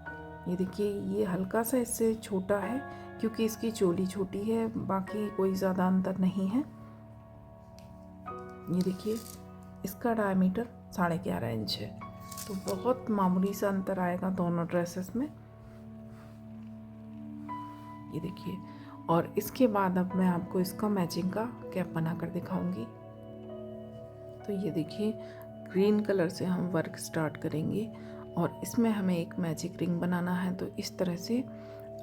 S1: ये देखिए ये हल्का सा इससे छोटा है क्योंकि इसकी चोली छोटी है, बाकी कोई ज़्यादा अंतर नहीं है। ये देखिए इसका डायमीटर 11.5 इंच है, तो बहुत मामूली सा अंतर आएगा दोनों ड्रेसेस में। ये देखिए और इसके बाद अब मैं आपको इसका मैचिंग का कैप बना कर दिखाऊंगी। तो ये देखिए ग्रीन कलर से हम वर्क स्टार्ट करेंगे और इसमें हमें एक मैजिक रिंग बनाना है। तो इस तरह से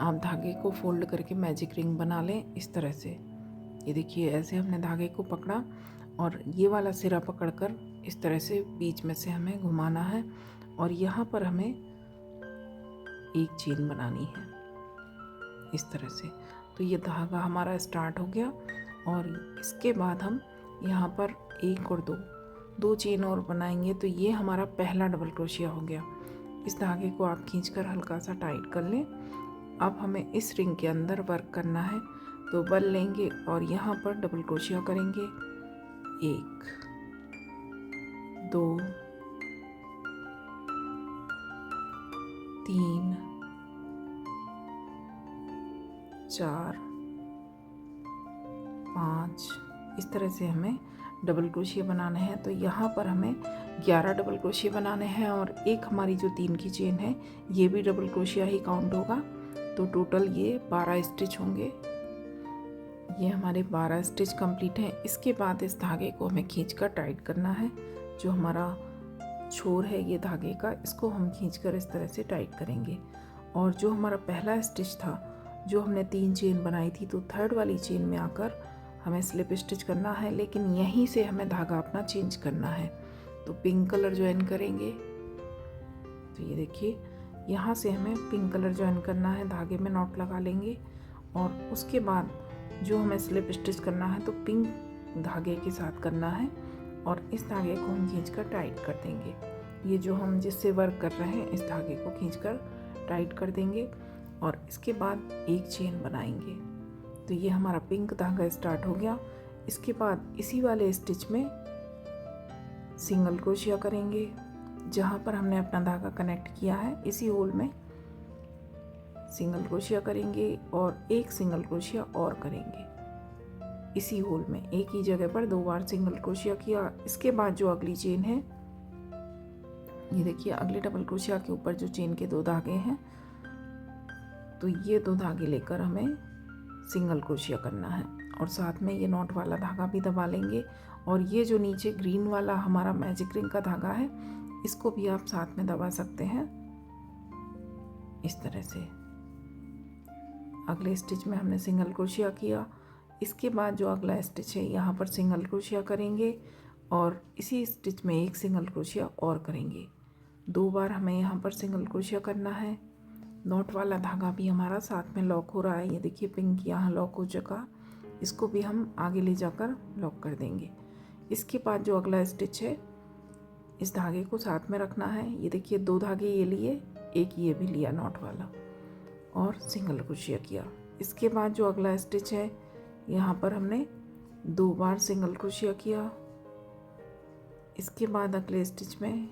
S1: आप धागे को फोल्ड करके मैजिक रिंग बना लें इस तरह से। ये देखिए ऐसे हमने धागे को पकड़ा और ये वाला सिरा पकड़कर इस तरह से बीच में से हमें घुमाना है और यहाँ पर हमें एक चेन बनानी है इस तरह से। तो ये धागा हमारा स्टार्ट हो गया और इसके बाद हम यहाँ पर एक और दो चेन और बनाएंगे। तो ये हमारा पहला डबल क्रोशिया हो गया। इस धागे को आप खींचकर हल्का सा टाइट कर लें। अब हमें इस रिंग के अंदर वर्क करना है, तो बल लेंगे और यहाँ पर डबल क्रोशिया करेंगे। 1 2 3 4 5 इस तरह से हमें डबल क्रोशिया बनाने हैं। तो यहाँ पर हमें 11 डबल क्रोशिया बनाने हैं और एक हमारी जो 3 की चेन है ये भी डबल क्रोशिया ही काउंट होगा। तो टोटल ये 12 स्टिच होंगे। ये हमारे 12 स्टिच कंप्लीट हैं। इसके बाद इस धागे को हमें खींचकर टाइट करना है। जो हमारा छोर है ये धागे का, इसको हम खींचकर इस तरह से टाइट करेंगे। और जो हमारा पहला स्टिच था, जो हमने 3 चेन बनाई थी, तो थर्ड वाली चेन में आकर हमें स्लिप स्टिच करना है, लेकिन यहीं से हमें धागा अपना चेंज करना है। तो पिंक कलर ज्वाइन करेंगे। तो ये देखिए यहाँ से हमें पिंक कलर ज्वाइन करना है, धागे में नॉट लगा लेंगे और उसके बाद जो हमें स्लिप स्टिच करना है तो पिंक धागे के साथ करना है और इस धागे को हम खींचकर टाइट कर देंगे। ये जो हम जिससे वर्क कर रहे हैं इस धागे को खींचकर टाइट कर देंगे और इसके बाद एक चेन बनाएंगे। तो ये हमारा पिंक धागा स्टार्ट हो गया। इसके बाद इसी वाले स्टिच में सिंगल क्रोशिया करेंगे। जहाँ पर हमने अपना धागा कनेक्ट किया है इसी होल में सिंगल क्रोशिया करेंगे और एक सिंगल क्रोशिया और करेंगे। इसी होल में एक ही जगह पर 2 बार सिंगल क्रोशिया किया। इसके बाद जो अगली चेन है, ये देखिए अगले डबल क्रोशिया के ऊपर जो चेन के 2 धागे हैं, तो ये 2 धागे लेकर हमें सिंगल क्रोशिया करना है और साथ में ये नॉट वाला धागा भी दबा लेंगे। और ये जो नीचे ग्रीन वाला हमारा मैजिक रिंग का धागा है, इसको भी आप साथ में दबा सकते हैं इस तरह से। अगले स्टिच में हमने सिंगल क्रोशिया किया। इसके बाद जो अगला स्टिच है यहाँ पर सिंगल क्रोशिया करेंगे और इसी स्टिच में एक सिंगल क्रोशिया और करेंगे। 2 बार हमें यहाँ पर सिंगल क्रोशिया करना है। नॉट वाला धागा भी हमारा साथ में लॉक हो रहा है। ये देखिए पिंक यहाँ लॉक हो चुका, इसको भी हम आगे ले जाकर लॉक कर देंगे। इसके बाद जो अगला स्टिच है इस धागे को साथ में रखना है। ये देखिए 2 धागे ये लिए, एक ये भी लिया नॉट वाला और सिंगल क्रोशिया किया। इसके बाद जो अगला स्टिच है यहाँ पर हमने 2 बार सिंगल क्रोशिया किया। इसके बाद अगले स्टिच में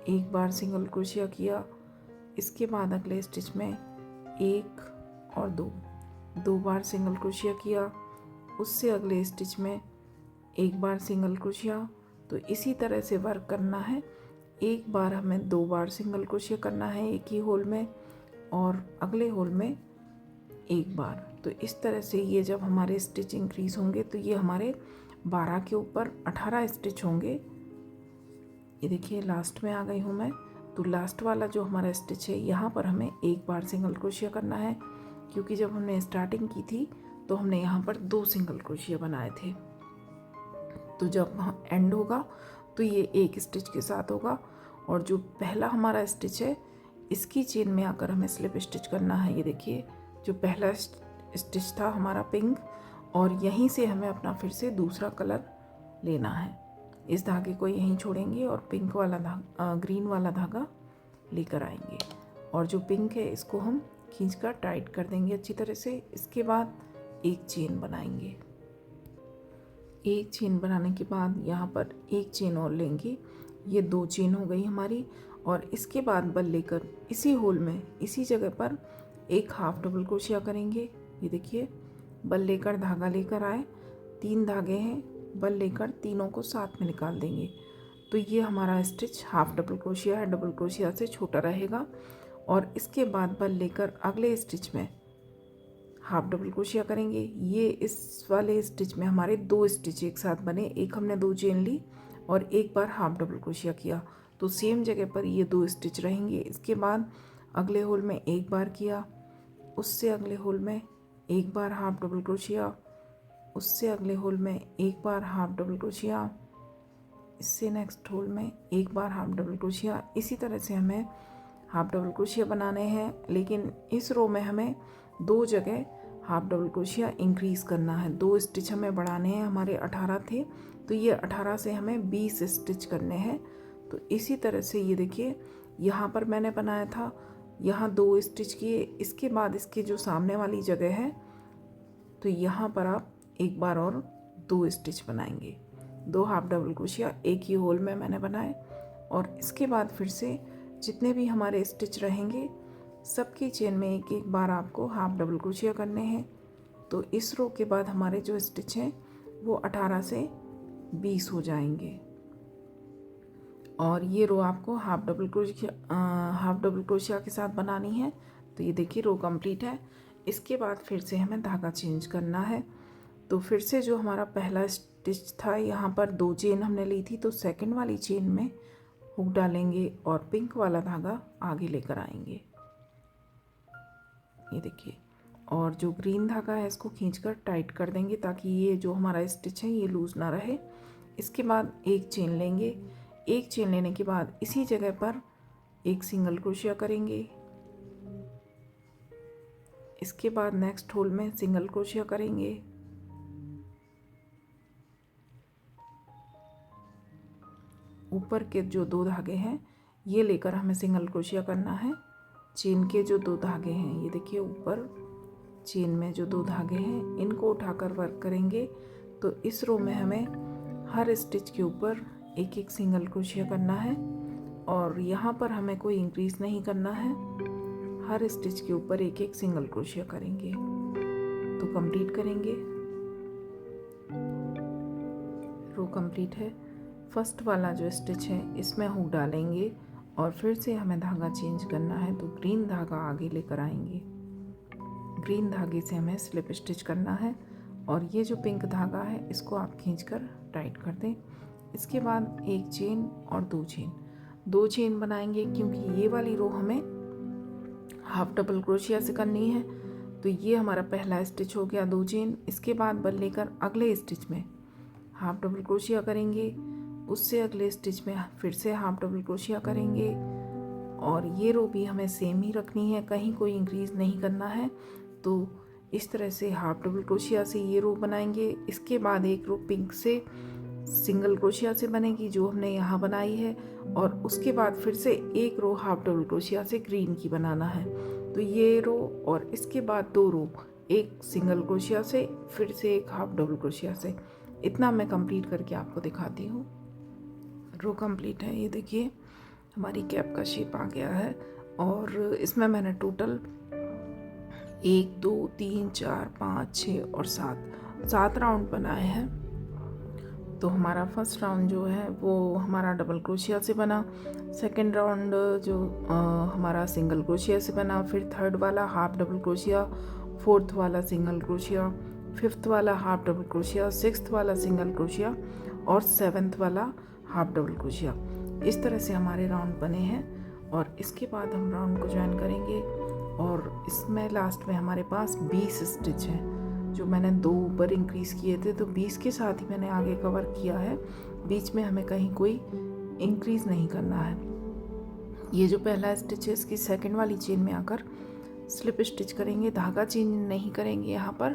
S1: 1 बार सिंगल क्रोशिया किया। इसके बाद अगले स्टिच में 1 और 2 बार सिंगल क्रोशिया किया। उससे अगले स्टिच में 1 बार सिंगल क्रोशिया। तो इसी तरह से वर्क करना है। एक बार हमें 2 बार सिंगल क्रोशिया करना है एक ही होल में और अगले होल में 1 बार। तो इस तरह से ये जब हमारे स्टिच इंक्रीज होंगे तो ये हमारे 12 के ऊपर 18 स्टिच होंगे। ये देखिए लास्ट में आ गई हूँ मैं। तो लास्ट वाला जो हमारा स्टिच है यहाँ पर हमें 1 बार सिंगल क्रोशिया करना है, क्योंकि जब हमने स्टार्टिंग की थी तो हमने यहाँ पर 2 सिंगल क्रोशिया बनाए थे। तो जब एंड होगा तो ये एक स्टिच के साथ होगा और जो पहला हमारा स्टिच है इसकी चेन में आकर हमें स्लिप स्टिच करना है। ये देखिए जो पहला स्टिच था हमारा पिंक, और यहीं से हमें अपना फिर से दूसरा कलर लेना है। इस धागे को यहीं छोड़ेंगे और पिंक वाला धागा, ग्रीन वाला धागा लेकर आएंगे, और जो पिंक है इसको हम खींचकर टाइट कर देंगे अच्छी तरह से। इसके बाद एक चेन बनाएंगे। एक चेन बनाने के बाद यहाँ पर एक चेन और लेंगे, ये 2 चेन हो गई हमारी। और इसके बाद बल लेकर इसी होल में, इसी जगह पर एक हाफ डबल क्रोशिया करेंगे। ये देखिए, बल लेकर धागा लेकर आए, 3 धागे हैं, बल लेकर तीनों को साथ में निकाल देंगे। तो ये हमारा स्टिच हाफ डबल क्रोशिया है, डबल क्रोशिया से छोटा रहेगा। और इसके बाद बल लेकर अगले स्टिच में हाफ डबल क्रोशिया करेंगे। ये इस वाले स्टिच में हमारे 2 स्टिच एक साथ बने, एक हमने 2 चेन ली और एक बार हाफ डबल क्रोशिया किया, तो सेम जगह पर ये 2 स्टिच रहेंगे। इसके बाद अगले होल में एक बार किया, उससे अगले होल में एक बार हाफ डबल क्रोशिया, उससे अगले होल में एक बार हाफ डबल क्रोशिया, इससे नेक्स्ट होल में एक बार हाफ डबल क्रोशिया। इसी तरह से हमें हाफ डबल क्रोशिया बनाने हैं, लेकिन इस रो में हमें 2 जगह हाफ डबल क्रोशिया इंक्रीज़ करना है। 2 स्टिच हमें बढ़ाने हैं, हमारे 18 थे, तो ये 18 से हमें 20 स्टिच करने हैं। तो इसी तरह से ये देखिए, यहाँ पर मैंने बनाया था, यहाँ 2 स्टिच किए, इसके बाद इसके जो सामने वाली जगह है, तो यहाँ पर आप एक बार और 2 स्टिच बनाएंगे। 2 हाफ डबल क्रोशिया एक ही होल में मैंने बनाए, और इसके बाद फिर से जितने भी हमारे स्टिच रहेंगे सबकी चेन में एक एक बार आपको हाफ डबल क्रोशिया करने हैं। तो इस रो के बाद हमारे जो स्टिच हैं वो 18 से 20 हो जाएंगे, और ये रो आपको हाफ डबल क्रोशिया के साथ बनानी है। तो ये देखिए, रो कंप्लीट है। इसके बाद फिर से हमें धागा चेंज करना है। तो फिर से जो हमारा पहला स्टिच था, यहाँ पर 2 चेन हमने ली थी, तो सेकंड वाली चेन में हुक डालेंगे और पिंक वाला धागा आगे लेकर आएंगे। ये देखिए, और जो ग्रीन धागा है इसको खींचकर टाइट कर देंगे, ताकि ये जो हमारा स्टिच है ये लूज ना रहे। इसके बाद एक चेन लेंगे। एक चेन लेने के बाद इसी जगह पर एक सिंगल क्रोशिया करेंगे। इसके बाद नेक्स्ट होल में सिंगल क्रोशिया करेंगे। ऊपर के जो 2 धागे हैं ये लेकर हमें सिंगल क्रोशिया करना है। चेन के जो 2 धागे हैं, ये देखिए, ऊपर चेन में जो 2 धागे हैं इनको उठाकर वर्क करेंगे। तो इस रो में हमें हर स्टिच के ऊपर एक एक सिंगल क्रोशिया करना है, और यहाँ पर हमें कोई इंक्रीज नहीं करना है। हर स्टिच के ऊपर एक एक सिंगल क्रोशिया करेंगे। तो कंप्लीट करेंगे। रो कंप्लीट है। फर्स्ट वाला जो स्टिच है इसमें हुक डालेंगे, और फिर से हमें धागा चेंज करना है। तो ग्रीन धागा आगे लेकर आएंगे। ग्रीन धागे से हमें स्लिप स्टिच करना है, और ये जो पिंक धागा है इसको आप खींचकर टाइट कर दें। इसके बाद एक चेन और 2 चेन बनाएंगे, क्योंकि ये वाली रो हमें हाफ डबल क्रोशिया से करनी है। तो ये हमारा पहला स्टिच हो गया, 2 चेन। इसके बाद बल लेकर अगले स्टिच में हाफ डबल क्रोशिया करेंगे, उससे अगले स्टिच में फिर से हाफ डबल क्रोशिया करेंगे, और ये रो भी हमें सेम ही रखनी है, कहीं कोई इंक्रीज नहीं करना है। तो इस तरह से हाफ डबल क्रोशिया से ये रो बनाएंगे। इसके बाद एक रो पिंक से सिंगल क्रोशिया से बनेगी, जो हमने यहाँ बनाई है, और उसके बाद फिर से एक रो हाफ डबल क्रोशिया से ग्रीन की बनाना है। तो ये रो और इसके बाद 2 रो, एक सिंगल क्रोशिया से, फिर से एक हाफ डबल क्रोशिया से। इतना मैं कंप्लीट करके आपको दिखाती हूँ। रो कंप्लीट है। ये देखिए, हमारी कैप का शेप आ गया है, और इसमें मैंने टोटल 1 2 3 4 5 6 और 7 राउंड बनाए हैं। तो हमारा फर्स्ट राउंड जो है वो हमारा डबल क्रोशिया से बना, सेकंड राउंड जो हमारा सिंगल क्रोशिया से बना, फिर थर्ड वाला हाफ डबल क्रोशिया, फोर्थ वाला सिंगल क्रोशिया, फिफ्थ वाला हाफ डबल क्रोशिया, सिक्स्थ वाला सिंगल क्रोशिया, और सेवन्थ वाला हाफ डबल क्रोशिया। इस तरह से हमारे राउंड बने हैं, और इसके बाद हम राउंड को ज्वाइन करेंगे, और इसमें लास्ट में हमारे पास 20 स्टिच हैं, जो मैंने 2 ऊपर इंक्रीज़ किए थे, तो 20 के साथ ही मैंने आगे कवर किया है। बीच में हमें कहीं कोई इंक्रीज़ नहीं करना है। ये जो पहला स्टिच है इसकी सेकंड वाली चेन में आकर स्लिप स्टिच करेंगे, धागा चेंज नहीं करेंगे यहाँ पर,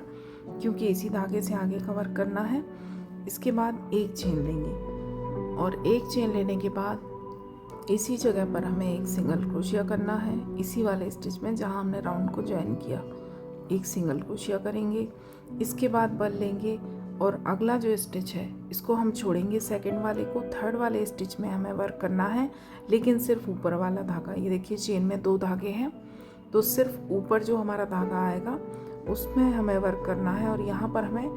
S1: क्योंकि इसी धागे से आगे का वर्क करना है। इसके बाद एक चेन लेंगे और एक चेन लेने के बाद इसी जगह पर हमें एक सिंगल क्रोशिया करना है। इसी वाले स्टिच में जहाँ हमने राउंड को ज्वाइन किया एक सिंगल क्रोशिया करेंगे। इसके बाद बल लेंगे और अगला जो स्टिच है इसको हम छोड़ेंगे सेकंड वाले को। थर्ड वाले स्टिच में हमें वर्क करना है, लेकिन सिर्फ ऊपर वाला धागा। ये देखिए चेन में 2 धागे हैं, तो सिर्फ ऊपर जो हमारा धागा आएगा उसमें हमें वर्क करना है और यहाँ पर हमें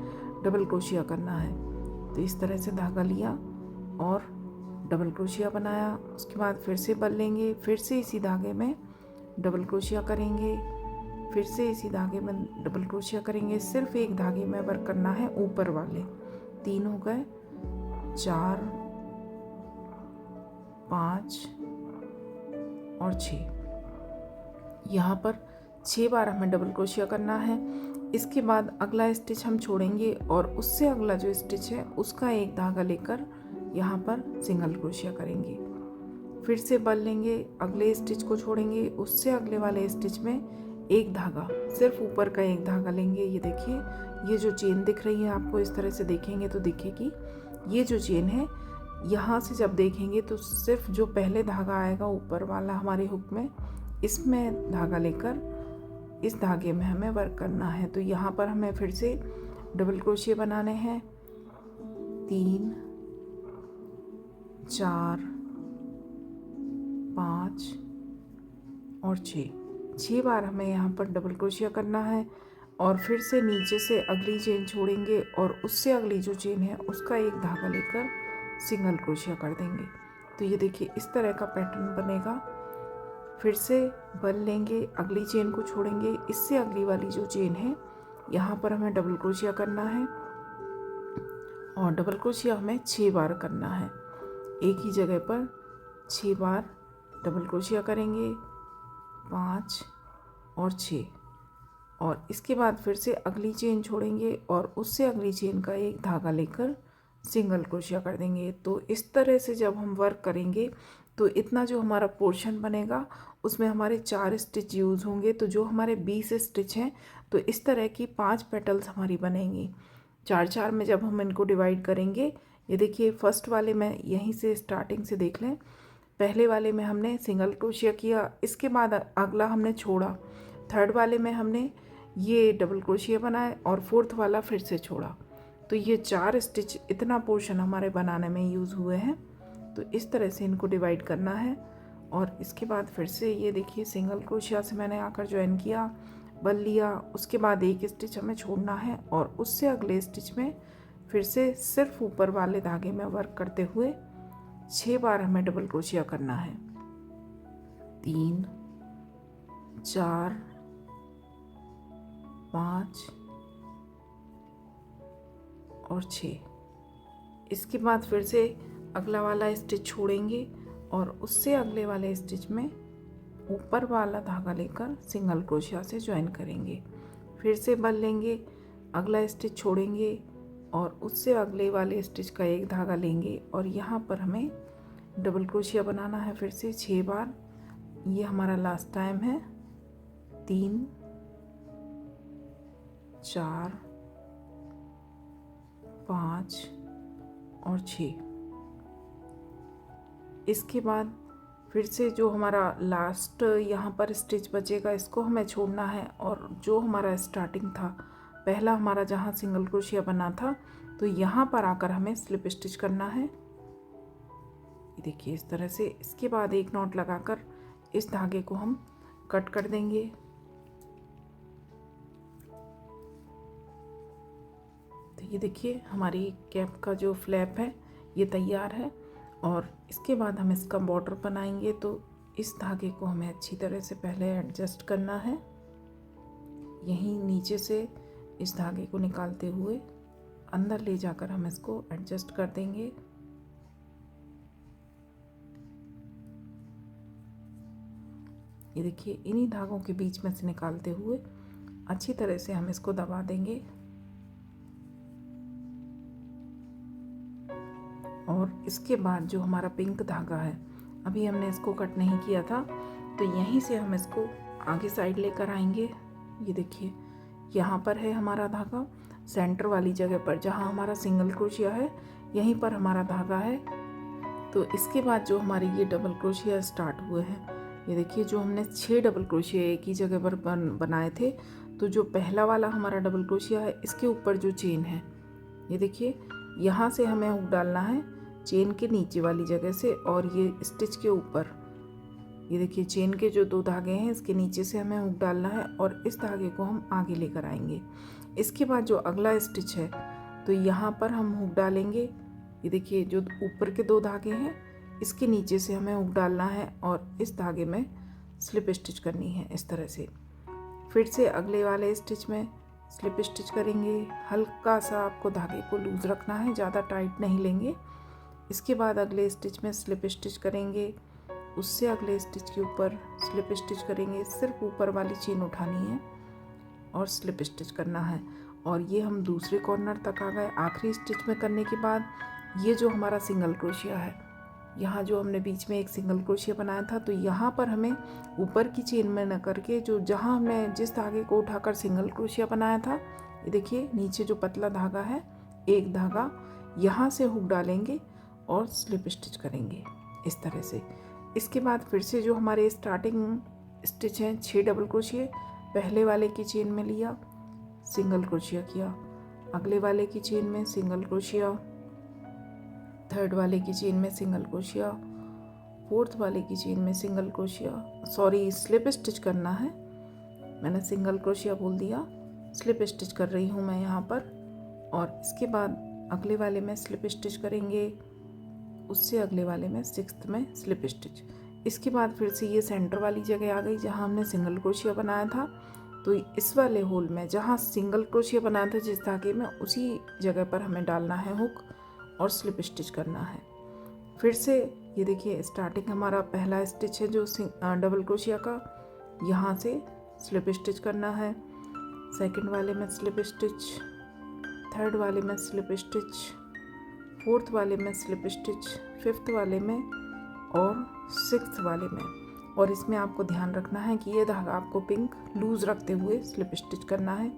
S1: डबल क्रोशिया करना है। तो इस तरह से धागा लिया और डबल क्रोशिया बनाया। उसके बाद फिर से बल लेंगे, फिर से इसी धागे में डबल क्रोशिया करेंगे, फिर से इसी धागे में डबल क्रोशिया करेंगे। सिर्फ एक धागे में वर्क करना है ऊपर वाले। 3 हो गए, 4, 5 और 6। यहाँ पर 6 बार हमें डबल क्रोशिया करना है। इसके बाद अगला स्टिच हम छोड़ेंगे और उससे अगला जो स्टिच है उसका एक धागा लेकर यहाँ पर सिंगल क्रोशिया करेंगे। फिर से बल लेंगे, अगले स्टिच को छोड़ेंगे, उससे अगले वाले स्टिच में एक धागा, सिर्फ ऊपर का एक धागा लेंगे। ये देखिए, ये जो चेन दिख रही है आपको, इस तरह से देखेंगे तो दिखेगी। ये जो चेन है, यहाँ से जब देखेंगे तो सिर्फ जो पहले धागा आएगा ऊपर वाला हमारे हुक में, इसमें धागा लेकर इस धागे में हमें वर्क करना है। तो यहाँ पर हमें फिर से डबल क्रोशिया बनाने हैं। 3, 4, 5 और 6 बार हमें यहाँ पर डबल क्रोशिया करना है और फिर से नीचे से अगली चेन छोड़ेंगे और उससे अगली जो चेन है उसका एक धागा लेकर सिंगल क्रोशिया कर देंगे। तो ये देखिए इस तरह का पैटर्न बनेगा। फिर से बल लेंगे, अगली चेन को छोड़ेंगे, इससे अगली वाली जो चेन है यहाँ पर हमें डबल क्रोशिया करना है और डबल क्रोशिया हमें 6 बार करना है। एक ही जगह पर 6 बार डबल क्रोशिया करेंगे, 5 और 6, और इसके बाद फिर से अगली चेन छोड़ेंगे और उससे अगली चेन का एक धागा लेकर सिंगल क्रोशिया कर देंगे। तो इस तरह से जब हम वर्क करेंगे तो इतना जो हमारा पोर्शन बनेगा उसमें हमारे 4 स्टिच यूज़ होंगे। तो जो हमारे 20 स्टिच हैं, तो इस तरह की 5 पेटल्स हमारी बनेंगी। 4-4 में जब हम इनको डिवाइड करेंगे, ये देखिए फर्स्ट वाले में यहीं से स्टार्टिंग से देख लें, पहले वाले में हमने सिंगल क्रोशिया किया, इसके बाद अगला हमने छोड़ा, थर्ड वाले में हमने ये डबल क्रोशिया बनाए और फोर्थ वाला फिर से छोड़ा। तो ये 4 स्टिच इतना पोर्शन हमारे बनाने में यूज़ हुए हैं। तो इस तरह से इनको डिवाइड करना है और इसके बाद फिर से ये देखिए सिंगल क्रोशिया से मैंने आकर ज्वाइन किया, बल लिया, उसके बाद एक स्टिच हमें छोड़ना है और उससे अगले स्टिच में फिर से सिर्फ ऊपर वाले धागे में वर्क करते हुए 6 बार हमें डबल क्रोशिया करना है। 3, 4, 5 और 6। इसके बाद फिर से अगला वाला स्टिच छोड़ेंगे और उससे अगले वाले स्टिच में ऊपर वाला धागा लेकर सिंगल क्रोशिया से ज्वाइन करेंगे। फिर से बल लेंगे, अगला स्टिच छोड़ेंगे और उससे अगले वाले स्टिच का एक धागा लेंगे और यहाँ पर हमें डबल क्रोशिया बनाना है फिर से 6 बार। ये हमारा लास्ट टाइम है। 3, 4, 5 और 6। इसके बाद फिर से जो हमारा लास्ट यहाँ पर स्टिच बचेगा इसको हमें छोड़ना है और जो हमारा स्टार्टिंग था, पहला हमारा जहाँ सिंगल क्रोशिया बना था, तो यहाँ पर आकर हमें स्लिप स्टिच करना है। ये देखिए इस तरह से। इसके बाद एक नॉट लगाकर इस धागे को हम कट कर देंगे। तो ये देखिए हमारी कैप का जो फ्लैप है ये तैयार है और इसके बाद हम इसका बॉर्डर बनाएंगे। तो इस धागे को हमें अच्छी तरह से पहले एडजस्ट करना है। यहीं नीचे से इस धागे को निकालते हुए अंदर ले जाकर हम इसको एडजस्ट कर देंगे। ये देखिए इन्हीं धागों के बीच में से निकालते हुए अच्छी तरह से हम इसको दबा देंगे और इसके बाद जो हमारा पिंक धागा है, अभी हमने इसको कट नहीं किया था, तो यहीं से हम इसको आगे साइड लेकर आएंगे। ये देखिए यहाँ पर है हमारा धागा, सेंटर वाली जगह पर जहाँ हमारा सिंगल क्रोशिया है यहीं पर हमारा धागा है। तो इसके बाद जो हमारे ये डबल क्रोशिया स्टार्ट हुए हैं, ये देखिए जो हमने 6 डबल क्रोशिया एक ही जगह पर बनाए थे, तो जो पहला वाला हमारा डबल क्रोशिया है इसके ऊपर जो चेन है, ये देखिए यहाँ से हमें हुक डालना है चेन के नीचे वाली जगह से, और ये स्टिच के ऊपर, ये देखिए चेन के जो 2 धागे हैं इसके नीचे से हमें हुक डालना है और इस धागे को हम आगे लेकर आएंगे। इसके बाद जो अगला स्टिच है तो यहाँ पर हम हुक डालेंगे। ये देखिए जो ऊपर के 2 धागे हैं इसके नीचे से हमें हुक डालना है और इस धागे में स्लिप स्टिच करनी है इस तरह से। फिर से अगले वाले स्टिच में स्लिप स्टिच करेंगे। हल्का सा आपको धागे को लूज रखना है, ज़्यादा टाइट नहीं लेंगे। इसके बाद अगले स्टिच में स्लिप स्टिच करेंगे, उससे अगले स्टिच के ऊपर स्लिप स्टिच करेंगे। सिर्फ ऊपर वाली चेन उठानी है और स्लिप स्टिच करना है। और ये हम दूसरे कॉर्नर तक आ गए। आखिरी स्टिच में करने के बाद ये जो हमारा सिंगल क्रोशिया है, यहाँ जो हमने बीच में एक सिंगल क्रोशिया बनाया था, तो यहाँ पर हमें ऊपर की चेन में न करके जो जहाँ हमने जिस धागे को उठाकर सिंगल क्रोशिया बनाया था, ये देखिए नीचे जो पतला धागा है, एक धागा यहाँ से हुक डालेंगे और स्लिप स्टिच करेंगे इस तरह से। इसके बाद फिर से जो हमारे स्टार्टिंग स्टिच हैं 6 डबल क्रोशिया, पहले वाले की चेन में लिया, सिंगल क्रोशिया किया, अगले वाले की चेन में सिंगल क्रोशिया, थर्ड वाले की चेन में सिंगल क्रोशिया, फोर्थ वाले की चेन में single crochet, sorry slip stitch करना है, मैंने सिंगल क्रोशिया बोल दिया, स्लिप स्टिच कर रही हूँ मैं यहाँ पर। और इसके बाद अगले वाले में स्लिप स्टिच करेंगे, उससे अगले वाले में 6th में स्लिप स्टिच। इसके बाद फिर से ये सेंटर वाली जगह आ गई जहाँ हमने सिंगल क्रोशिया बनाया था, तो इस वाले होल में जहाँ सिंगल क्रोशिया बनाया था जिस धागे में, उसी जगह पर हमें डालना है हुक और स्लिप स्टिच करना है। फिर से ये देखिए स्टार्टिंग हमारा पहला स्टिच है जो डबल क्रोशिया का, यहाँ से स्लिप स्टिच करना है, सेकंड वाले में स्लिप स्टिच, थर्ड वाले में स्लिप स्टिच, फोर्थ वाले में स्लिप स्टिच, फिफ्थ वाले में और 6th वाले में। और इसमें आपको ध्यान रखना है कि ये धागा आपको पिंक लूज रखते हुए स्लिप स्टिच करना है।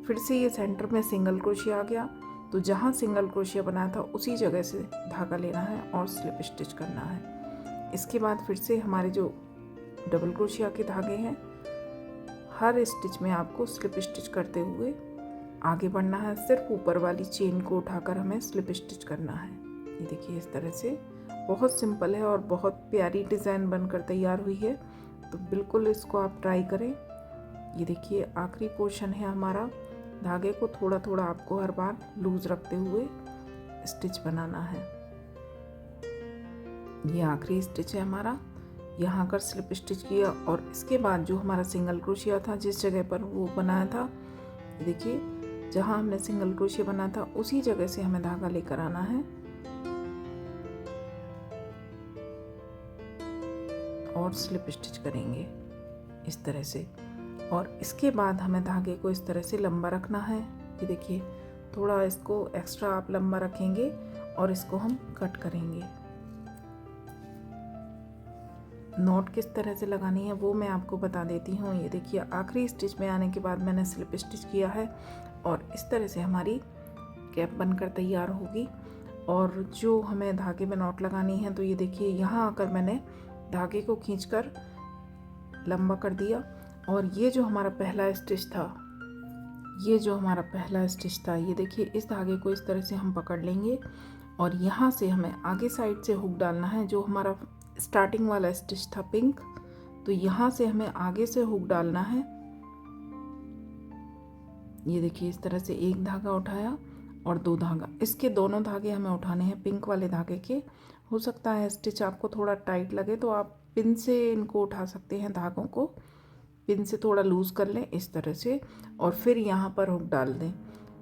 S1: फिर से ये सेंटर में सिंगल क्रोशिया आ गया, तो जहाँ सिंगल क्रोशिया बनाया था उसी जगह से धागा लेना है और स्लिप स्टिच करना है। इसके बाद फिर से हमारे जो डबल क्रोशिया के धागे हैं, हर स्टिच में आपको स्लिप स्टिच करते हुए आगे बढ़ना है। सिर्फ ऊपर वाली चेन को उठाकर हमें स्लिप स्टिच करना है। ये देखिए इस तरह से बहुत सिंपल है और बहुत प्यारी डिज़ाइन बनकर तैयार हुई है, तो बिल्कुल इसको आप ट्राई करें। ये देखिए आखिरी पोर्शन है हमारा, धागे को थोड़ा थोड़ा आपको हर बार लूज रखते हुए स्टिच बनाना है। ये आखिरी स्टिच है हमारा, यहाँ कर स्लिप स्टिच किया और इसके बाद जो हमारा सिंगल क्रोशिया था जिस जगह पर वो बनाया था, देखिए जहाँ हमने सिंगल क्रोशिया बनाया था उसी जगह से हमें धागा लेकर आना है और स्लिप स्टिच करेंगे इस तरह से। और इसके बाद हमें धागे को इस तरह से लंबा रखना है। ये देखिए थोड़ा इसको एक्स्ट्रा आप लंबा रखेंगे और इसको हम कट करेंगे। नॉट किस तरह से लगानी है वो मैं आपको बता देती हूँ। ये देखिए आखिरी स्टिच में आने के बाद मैंने स्लिप स्टिच किया है और इस तरह से हमारी कैप बनकर तैयार होगी। और जो हमें धागे में नॉट लगानी है, तो ये देखिए यहाँ आकर मैंने धागे को खींचकर लंबा कर दिया और ये जो हमारा पहला स्टिच था, ये देखिए इस धागे को इस तरह से हम पकड़ लेंगे और यहाँ से हमें आगे साइड से हुक डालना है। जो हमारा स्टार्टिंग वाला स्टिच था पिंक, तो यहाँ से हमें आगे से हुक डालना है। ये देखिए इस तरह से एक धागा उठाया और 2 धागा, इसके दोनों धागे हमें उठाने हैं पिंक वाले धागे के। हो सकता है स्टिच आपको थोड़ा टाइट लगे तो आप पिन से इनको उठा सकते हैं, धागों को पिन से थोड़ा लूज कर लें इस तरह से और फिर यहाँ पर हुक डाल दें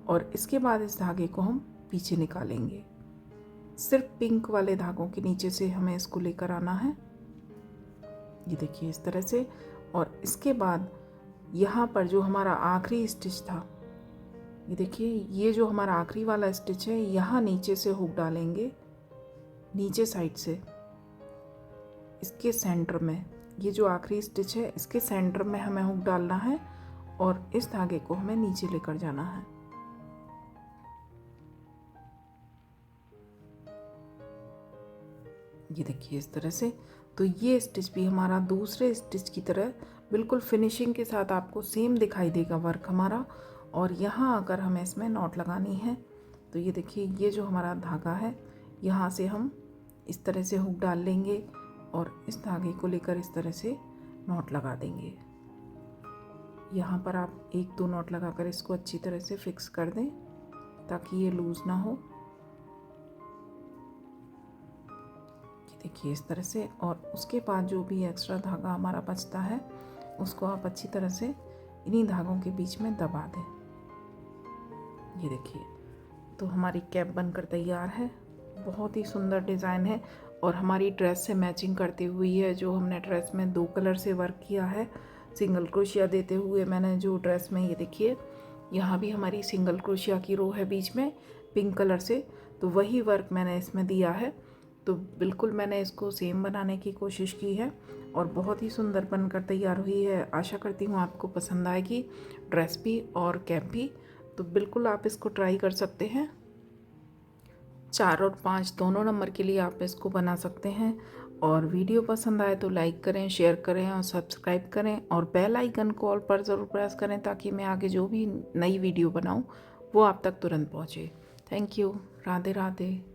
S1: और इसके बाद इस धागे को हम पीछे निकालेंगे। सिर्फ पिंक वाले धागों के नीचे से हमें इसको लेकर आना है। ये देखिए इस तरह से। और इसके बाद यहाँ पर जो हमारा आखिरी स्टिच था, ये देखिए ये जो हमारा आखिरी वाला स्टिच है, यहाँ नीचे से हुक डालेंगे, नीचे साइड से इसके सेंटर में ये जो आखिरी स्टिच है इसके सेंटर में हमें हुक डालना है और इस धागे को हमें नीचे लेकर जाना है। ये देखिए इस तरह से। तो ये स्टिच भी हमारा दूसरे स्टिच की तरह बिल्कुल फिनिशिंग के साथ आपको सेम दिखाई देगा वर्क हमारा। और यहाँ अगर हमें इसमें नॉट लगानी है तो ये देखिए ये जो हमारा धागा है यहाँ से हम इस तरह से हुक डाल लेंगे और इस धागे को लेकर इस तरह से नॉट लगा देंगे। यहाँ पर आप 1-2 नॉट लगाकर इसको अच्छी तरह से फिक्स कर दें ताकि ये लूज़ ना हो। देखिए इस तरह से। और उसके बाद जो भी एक्स्ट्रा धागा हमारा बचता है उसको आप अच्छी तरह से इन्हीं धागों के बीच में दबा दें। ये देखिए तो हमारी कैप बनकर तैयार है। बहुत ही सुंदर डिज़ाइन है और हमारी ड्रेस से मैचिंग करती हुई है। जो हमने ड्रेस में 2 कलर से वर्क किया है सिंगल क्रोशिया देते हुए मैंने जो ड्रेस में, ये देखिए यहाँ भी हमारी सिंगल क्रोशिया की रो है बीच में पिंक कलर से, तो वही वर्क मैंने इसमें दिया है। तो बिल्कुल मैंने इसको सेम बनाने की कोशिश की है और बहुत ही सुंदर बनकर तैयार हुई है। आशा करती हूँ आपको पसंद आएगी ड्रेस भी और कैप भी। तो बिल्कुल आप इसको ट्राई कर सकते हैं। 4 और 5 दोनों नंबर के लिए आप इसको बना सकते हैं। और वीडियो पसंद आए तो लाइक करें, शेयर करें और सब्सक्राइब करें और बेल आइकन को ऑल पर ज़रूर प्रेस करें ताकि मैं आगे जो भी नई वीडियो बनाऊँ वो आप तक तुरंत पहुँचे। Thank you. राधे राधे।